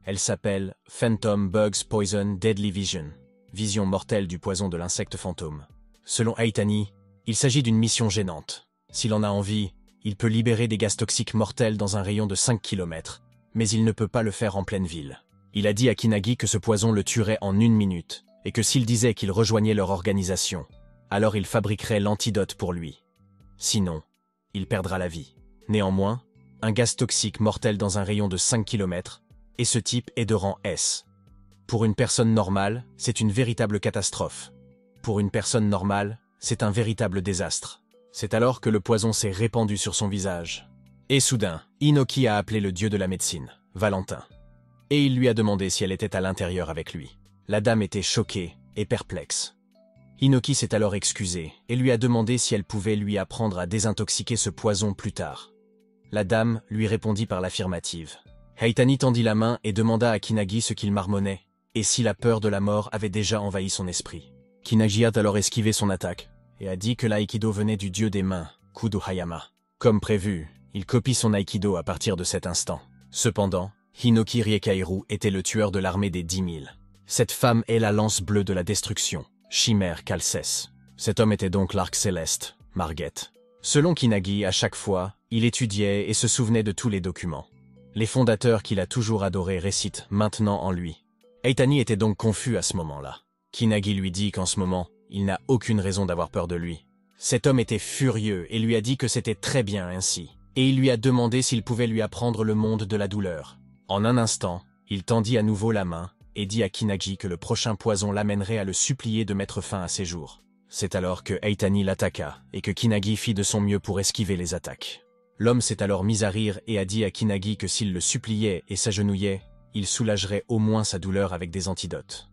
Elle s'appelle Phantom Bugs Poison Deadly Vision, vision mortelle du poison de l'insecte fantôme. Selon Heitani, il s'agit d'une mission gênante. S'il en a envie, il peut libérer des gaz toxiques mortels dans un rayon de 5 km, mais il ne peut pas le faire en pleine ville. Il a dit à Kinagi que ce poison le tuerait en 1 minute, et que s'il disait qu'il rejoignait leur organisation, alors il fabriquerait l'antidote pour lui. Sinon, il perdra la vie. Néanmoins, un gaz toxique mortel dans un rayon de 5 km, et ce type est de rang S. Pour une personne normale, c'est une véritable catastrophe. Pour une personne normale, c'est un véritable désastre. C'est alors que le poison s'est répandu sur son visage. Et soudain, Inoki a appelé le dieu de la médecine, Valentin. Et il lui a demandé si elle était à l'intérieur avec lui. La dame était choquée et perplexe. Inoki s'est alors excusée et lui a demandé si elle pouvait lui apprendre à désintoxiquer ce poison plus tard. La dame lui répondit par l'affirmative. Heitani tendit la main et demanda à Kinagi ce qu'il marmonnait, et si la peur de la mort avait déjà envahi son esprit. Kinagi a alors esquivé son attaque, et a dit que l'aïkido venait du dieu des mains, Kudo Hayama. Comme prévu, il copie son aïkido à partir de cet instant. Cependant, Hinoki Riekairu était le tueur de l'armée des 10 000. Cette femme est la lance bleue de la destruction, Chimère Calcès. Cet homme était donc l'arc céleste, Marget. Selon Kinagi, à chaque fois, il étudiait et se souvenait de tous les documents. Les fondateurs qu'il a toujours adorés récitent maintenant en lui. Heitani était donc confus à ce moment-là. Kinagi lui dit qu'en ce moment, il n'a aucune raison d'avoir peur de lui. Cet homme était furieux et lui a dit que c'était très bien ainsi. Et il lui a demandé s'il pouvait lui apprendre le monde de la douleur. En un instant, il tendit à nouveau la main et dit à Kinagi que le prochain poison l'amènerait à le supplier de mettre fin à ses jours. C'est alors que Heitani l'attaqua et que Kinagi fit de son mieux pour esquiver les attaques. L'homme s'est alors mis à rire et a dit à Kinagi que s'il le suppliait et s'agenouillait, il soulagerait au moins sa douleur avec des antidotes.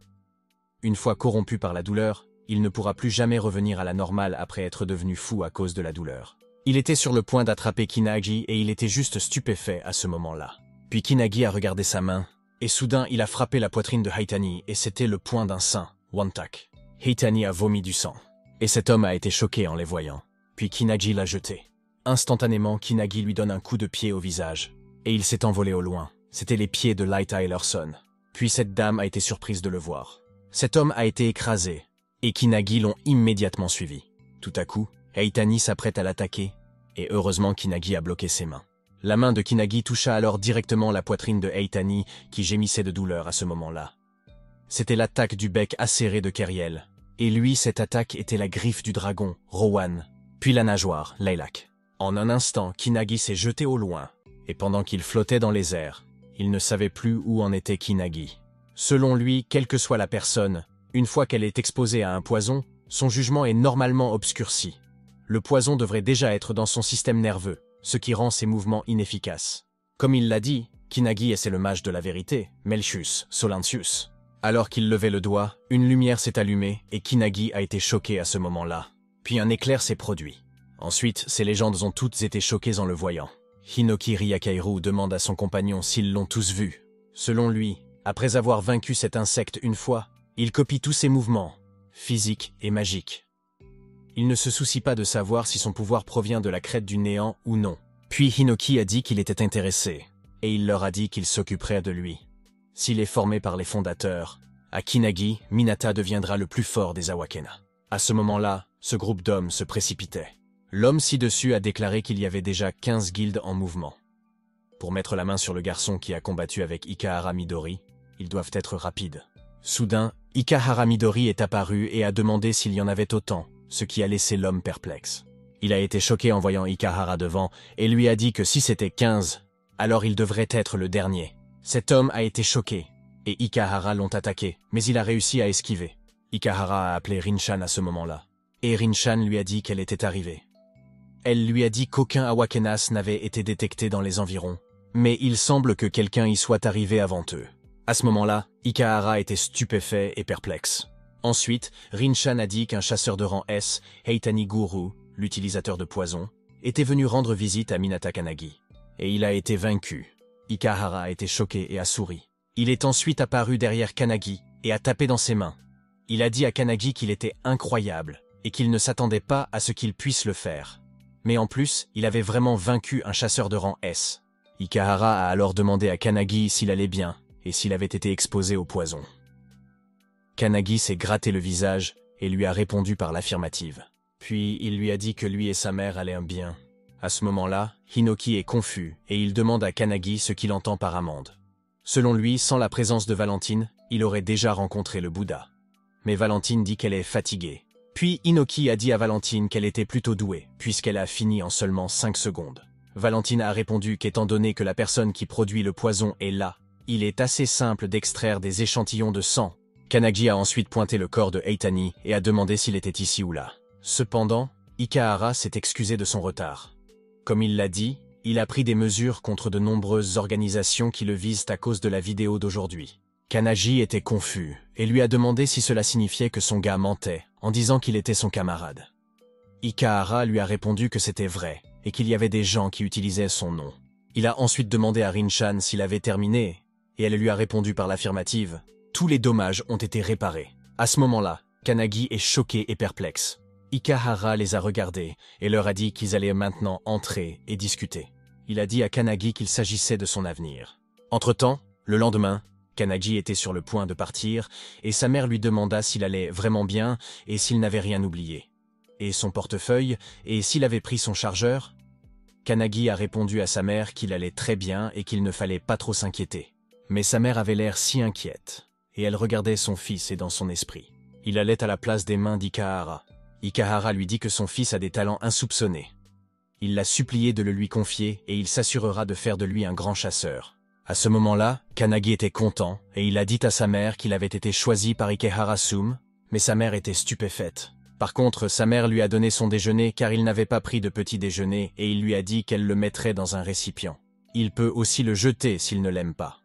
Une fois corrompu par la douleur, il ne pourra plus jamais revenir à la normale après être devenu fou à cause de la douleur. Il était sur le point d'attraper Kinagi et il était juste stupéfait à ce moment-là. Puis Kinagi a regardé sa main, et soudain il a frappé la poitrine de Heitani et c'était le point d'un sein, Wantak. Heitani a vomi du sang, et cet homme a été choqué en les voyant. Puis Kinagi l'a jeté. Instantanément, Kinagi lui donne un coup de pied au visage, et il s'est envolé au loin. C'était les pieds de Light Eilerson. Puis cette dame a été surprise de le voir. Cet homme a été écrasé, et Kinagi l'ont immédiatement suivi. Tout à coup, Heitani s'apprête à l'attaquer, et heureusement Kinagi a bloqué ses mains. La main de Kinagi toucha alors directement la poitrine de Heitani, qui gémissait de douleur à ce moment-là. C'était l'attaque du bec acéré de Keriel, et lui, cette attaque était la griffe du dragon, Rowan, puis la nageoire, Leilak. En un instant, Kinagi s'est jeté au loin, et pendant qu'il flottait dans les airs, il ne savait plus où en était Kinagi. Selon lui, quelle que soit la personne, une fois qu'elle est exposée à un poison, son jugement est normalement obscurci. Le poison devrait déjà être dans son système nerveux, ce qui rend ses mouvements inefficaces. Comme il l'a dit, Kinagi est le mage de la vérité, Melchius Solentius. Alors qu'il levait le doigt, une lumière s'est allumée et Kinagi a été choqué à ce moment-là. Puis un éclair s'est produit. Ensuite, ces légendes ont toutes été choquées en le voyant. Hinoki Riekairu demande à son compagnon s'ils l'ont tous vu. Selon lui, après avoir vaincu cet insecte une fois, il copie tous ses mouvements, physiques et magiques. Il ne se soucie pas de savoir si son pouvoir provient de la crête du néant ou non. Puis Hinoki a dit qu'il était intéressé, et il leur a dit qu'il s'occuperait de lui. S'il est formé par les fondateurs, à Kinagi, Minata deviendra le plus fort des Awakena. À ce moment-là, ce groupe d'hommes se précipitait. L'homme ci-dessus a déclaré qu'il y avait déjà 15 guildes en mouvement. Pour mettre la main sur le garçon qui a combattu avec Ikahara Midori, ils doivent être rapides. Soudain, Ikahara Midori est apparu et a demandé s'il y en avait autant, ce qui a laissé l'homme perplexe. Il a été choqué en voyant Ikahara devant et lui a dit que si c'était 15, alors il devrait être le dernier. Cet homme a été choqué et Ikahara l'ont attaqué, mais il a réussi à esquiver. Ikahara a appelé Rinchan à ce moment-là, et Rinchan lui a dit qu'elle était arrivée. Elle lui a dit qu'aucun Awakenas n'avait été détecté dans les environs, mais il semble que quelqu'un y soit arrivé avant eux. À ce moment-là, Ikahara était stupéfait et perplexe. Ensuite, Rinchan a dit qu'un chasseur de rang S, Heitani Guru, l'utilisateur de poison, était venu rendre visite à Minata Kanagi. Et il a été vaincu. Ikahara a été choqué et a souri. Il est ensuite apparu derrière Kanagi et a tapé dans ses mains. Il a dit à Kanagi qu'il était incroyable et qu'il ne s'attendait pas à ce qu'il puisse le faire. Mais en plus, il avait vraiment vaincu un chasseur de rang S. Ikahara a alors demandé à Kanagi s'il allait bien et s'il avait été exposé au poison. Kanagi s'est gratté le visage et lui a répondu par l'affirmative. Puis il lui a dit que lui et sa mère allaient bien. À ce moment-là, Hinoki est confus et il demande à Kanagi ce qu'il entend par amende. Selon lui, sans la présence de Valentine, il aurait déjà rencontré le Bouddha. Mais Valentine dit qu'elle est fatiguée. Puis Hinoki a dit à Valentine qu'elle était plutôt douée, puisqu'elle a fini en seulement 5 secondes. Valentine a répondu qu'étant donné que la personne qui produit le poison est là, il est assez simple d'extraire des échantillons de sang. Kanagi a ensuite pointé le corps de Heitani et a demandé s'il était ici ou là. Cependant, Ikahara s'est excusé de son retard. Comme il l'a dit, il a pris des mesures contre de nombreuses organisations qui le visent à cause de la vidéo d'aujourd'hui. Kanagi était confus et lui a demandé si cela signifiait que son gars mentait, en disant qu'il était son camarade. Ikahara lui a répondu que c'était vrai et qu'il y avait des gens qui utilisaient son nom. Il a ensuite demandé à Rinchan s'il avait terminé et elle lui a répondu par l'affirmative. Tous les dommages ont été réparés. À ce moment-là, Kanagi est choqué et perplexe. Ikahara les a regardés et leur a dit qu'ils allaient maintenant entrer et discuter. Il a dit à Kanagi qu'il s'agissait de son avenir. Entre-temps, le lendemain, Kanagi était sur le point de partir et sa mère lui demanda s'il allait vraiment bien et s'il n'avait rien oublié. Et son portefeuille et s'il avait pris son chargeur? Kanagi a répondu à sa mère qu'il allait très bien et qu'il ne fallait pas trop s'inquiéter. Mais sa mère avait l'air si inquiète et elle regardait son fils et dans son esprit. Il allait à la place des mains d'Ikahara. Ikahara lui dit que son fils a des talents insoupçonnés. Il l'a supplié de le lui confier et il s'assurera de faire de lui un grand chasseur. À ce moment-là, Kanagi était content et il a dit à sa mère qu'il avait été choisi par Ikehara Sum, mais sa mère était stupéfaite. Par contre, sa mère lui a donné son déjeuner car il n'avait pas pris de petit déjeuner et il lui a dit qu'elle le mettrait dans un récipient. Il peut aussi le jeter s'il ne l'aime pas.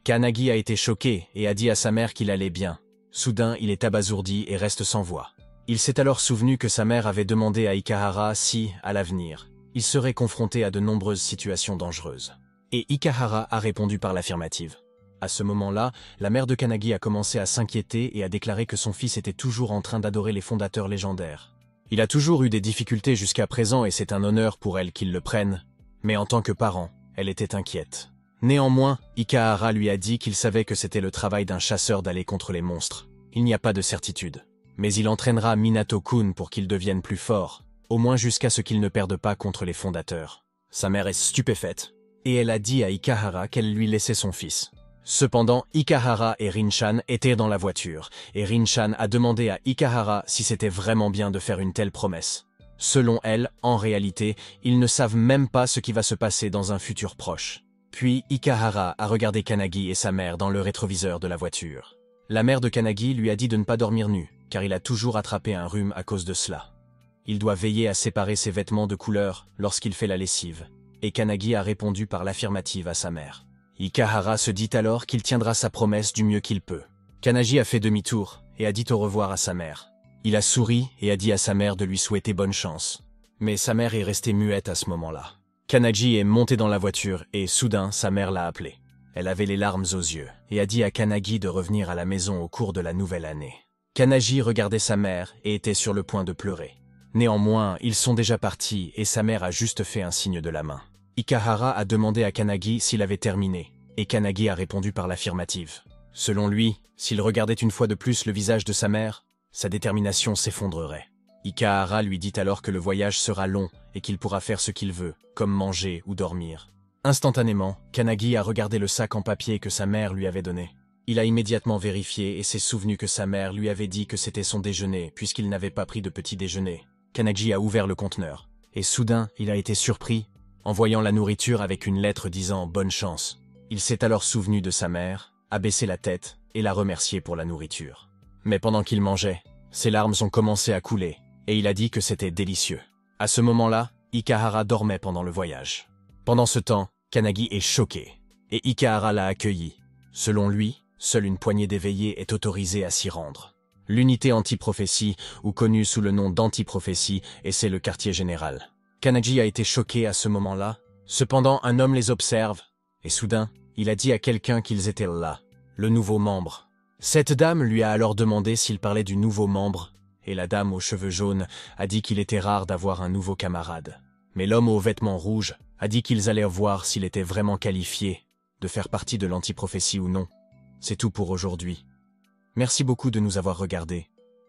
Kanagi a été choqué et a dit à sa mère qu'il allait bien. Soudain, il est abasourdi et reste sans voix. Il s'est alors souvenu que sa mère avait demandé à Ikahara si, à l'avenir, il serait confronté à de nombreuses situations dangereuses. Et Ikahara a répondu par l'affirmative. À ce moment-là, la mère de Kanagi a commencé à s'inquiéter et a déclaré que son fils était toujours en train d'adorer les fondateurs légendaires. Il a toujours eu des difficultés jusqu'à présent et c'est un honneur pour elle qu'il le prenne, mais en tant que parent, elle était inquiète. Néanmoins, Ikahara lui a dit qu'il savait que c'était le travail d'un chasseur d'aller contre les monstres. Il n'y a pas de certitude. Mais il entraînera Minato-kun pour qu'il devienne plus fort, au moins jusqu'à ce qu'il ne perde pas contre les fondateurs. Sa mère est stupéfaite, et elle a dit à Ikahara qu'elle lui laissait son fils. Cependant, Ikahara et Rinchan étaient dans la voiture, et Rinchan a demandé à Ikahara si c'était vraiment bien de faire une telle promesse. Selon elle, en réalité, ils ne savent même pas ce qui va se passer dans un futur proche. Puis Ikahara a regardé Kanagi et sa mère dans le rétroviseur de la voiture. La mère de Kanagi lui a dit de ne pas dormir nu, car il a toujours attrapé un rhume à cause de cela. Il doit veiller à séparer ses vêtements de couleur lorsqu'il fait la lessive, et Kanagi a répondu par l'affirmative à sa mère. Ikahara se dit alors qu'il tiendra sa promesse du mieux qu'il peut. Kanagi a fait demi-tour et a dit au revoir à sa mère. Il a souri et a dit à sa mère de lui souhaiter bonne chance. Mais sa mère est restée muette à ce moment-là. Kanagi est monté dans la voiture et soudain sa mère l'a appelé. Elle avait les larmes aux yeux et a dit à Kanagi de revenir à la maison au cours de la nouvelle année. Kanagi regardait sa mère et était sur le point de pleurer. Néanmoins, ils sont déjà partis et sa mère a juste fait un signe de la main. Ikahara a demandé à Kanagi s'il avait terminé, Et Kanagi a répondu par l'affirmative. Selon lui, s'il regardait une fois de plus le visage de sa mère, sa détermination s'effondrerait. Ikahara lui dit alors que le voyage sera long et qu'il pourra faire ce qu'il veut, comme manger ou dormir. Instantanément, Kanagi a regardé le sac en papier que sa mère lui avait donné. Il a immédiatement vérifié et s'est souvenu que sa mère lui avait dit que c'était son déjeuner puisqu'il n'avait pas pris de petit déjeuner. Kanagi a ouvert le conteneur. Et soudain, il a été surpris en voyant la nourriture avec une lettre disant « Bonne chance ». Il s'est alors souvenu de sa mère, a baissé la tête et l'a remercié pour la nourriture. Mais pendant qu'il mangeait, ses larmes ont commencé à couler et il a dit que c'était délicieux. À ce moment-là, Ikahara dormait pendant le voyage. Pendant ce temps, Kanagi est choqué et Ikahara l'a accueilli. Selon lui, seule une poignée d'éveillés est autorisée à s'y rendre. L'unité anti-prophétie, ou connue sous le nom d'anti-prophétie, et c'est le quartier général. Kanagi a été choqué à ce moment-là. Cependant, un homme les observe, et soudain, il a dit à quelqu'un qu'ils étaient là, le nouveau membre. Cette dame lui a alors demandé s'il parlait du nouveau membre, et la dame aux cheveux jaunes a dit qu'il était rare d'avoir un nouveau camarade. Mais l'homme aux vêtements rouges a dit qu'ils allaient voir s'il était vraiment qualifié de faire partie de l'anti-prophétie ou non. C'est tout pour aujourd'hui. Merci beaucoup de nous avoir regardés.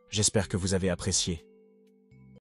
J'espère que vous avez apprécié.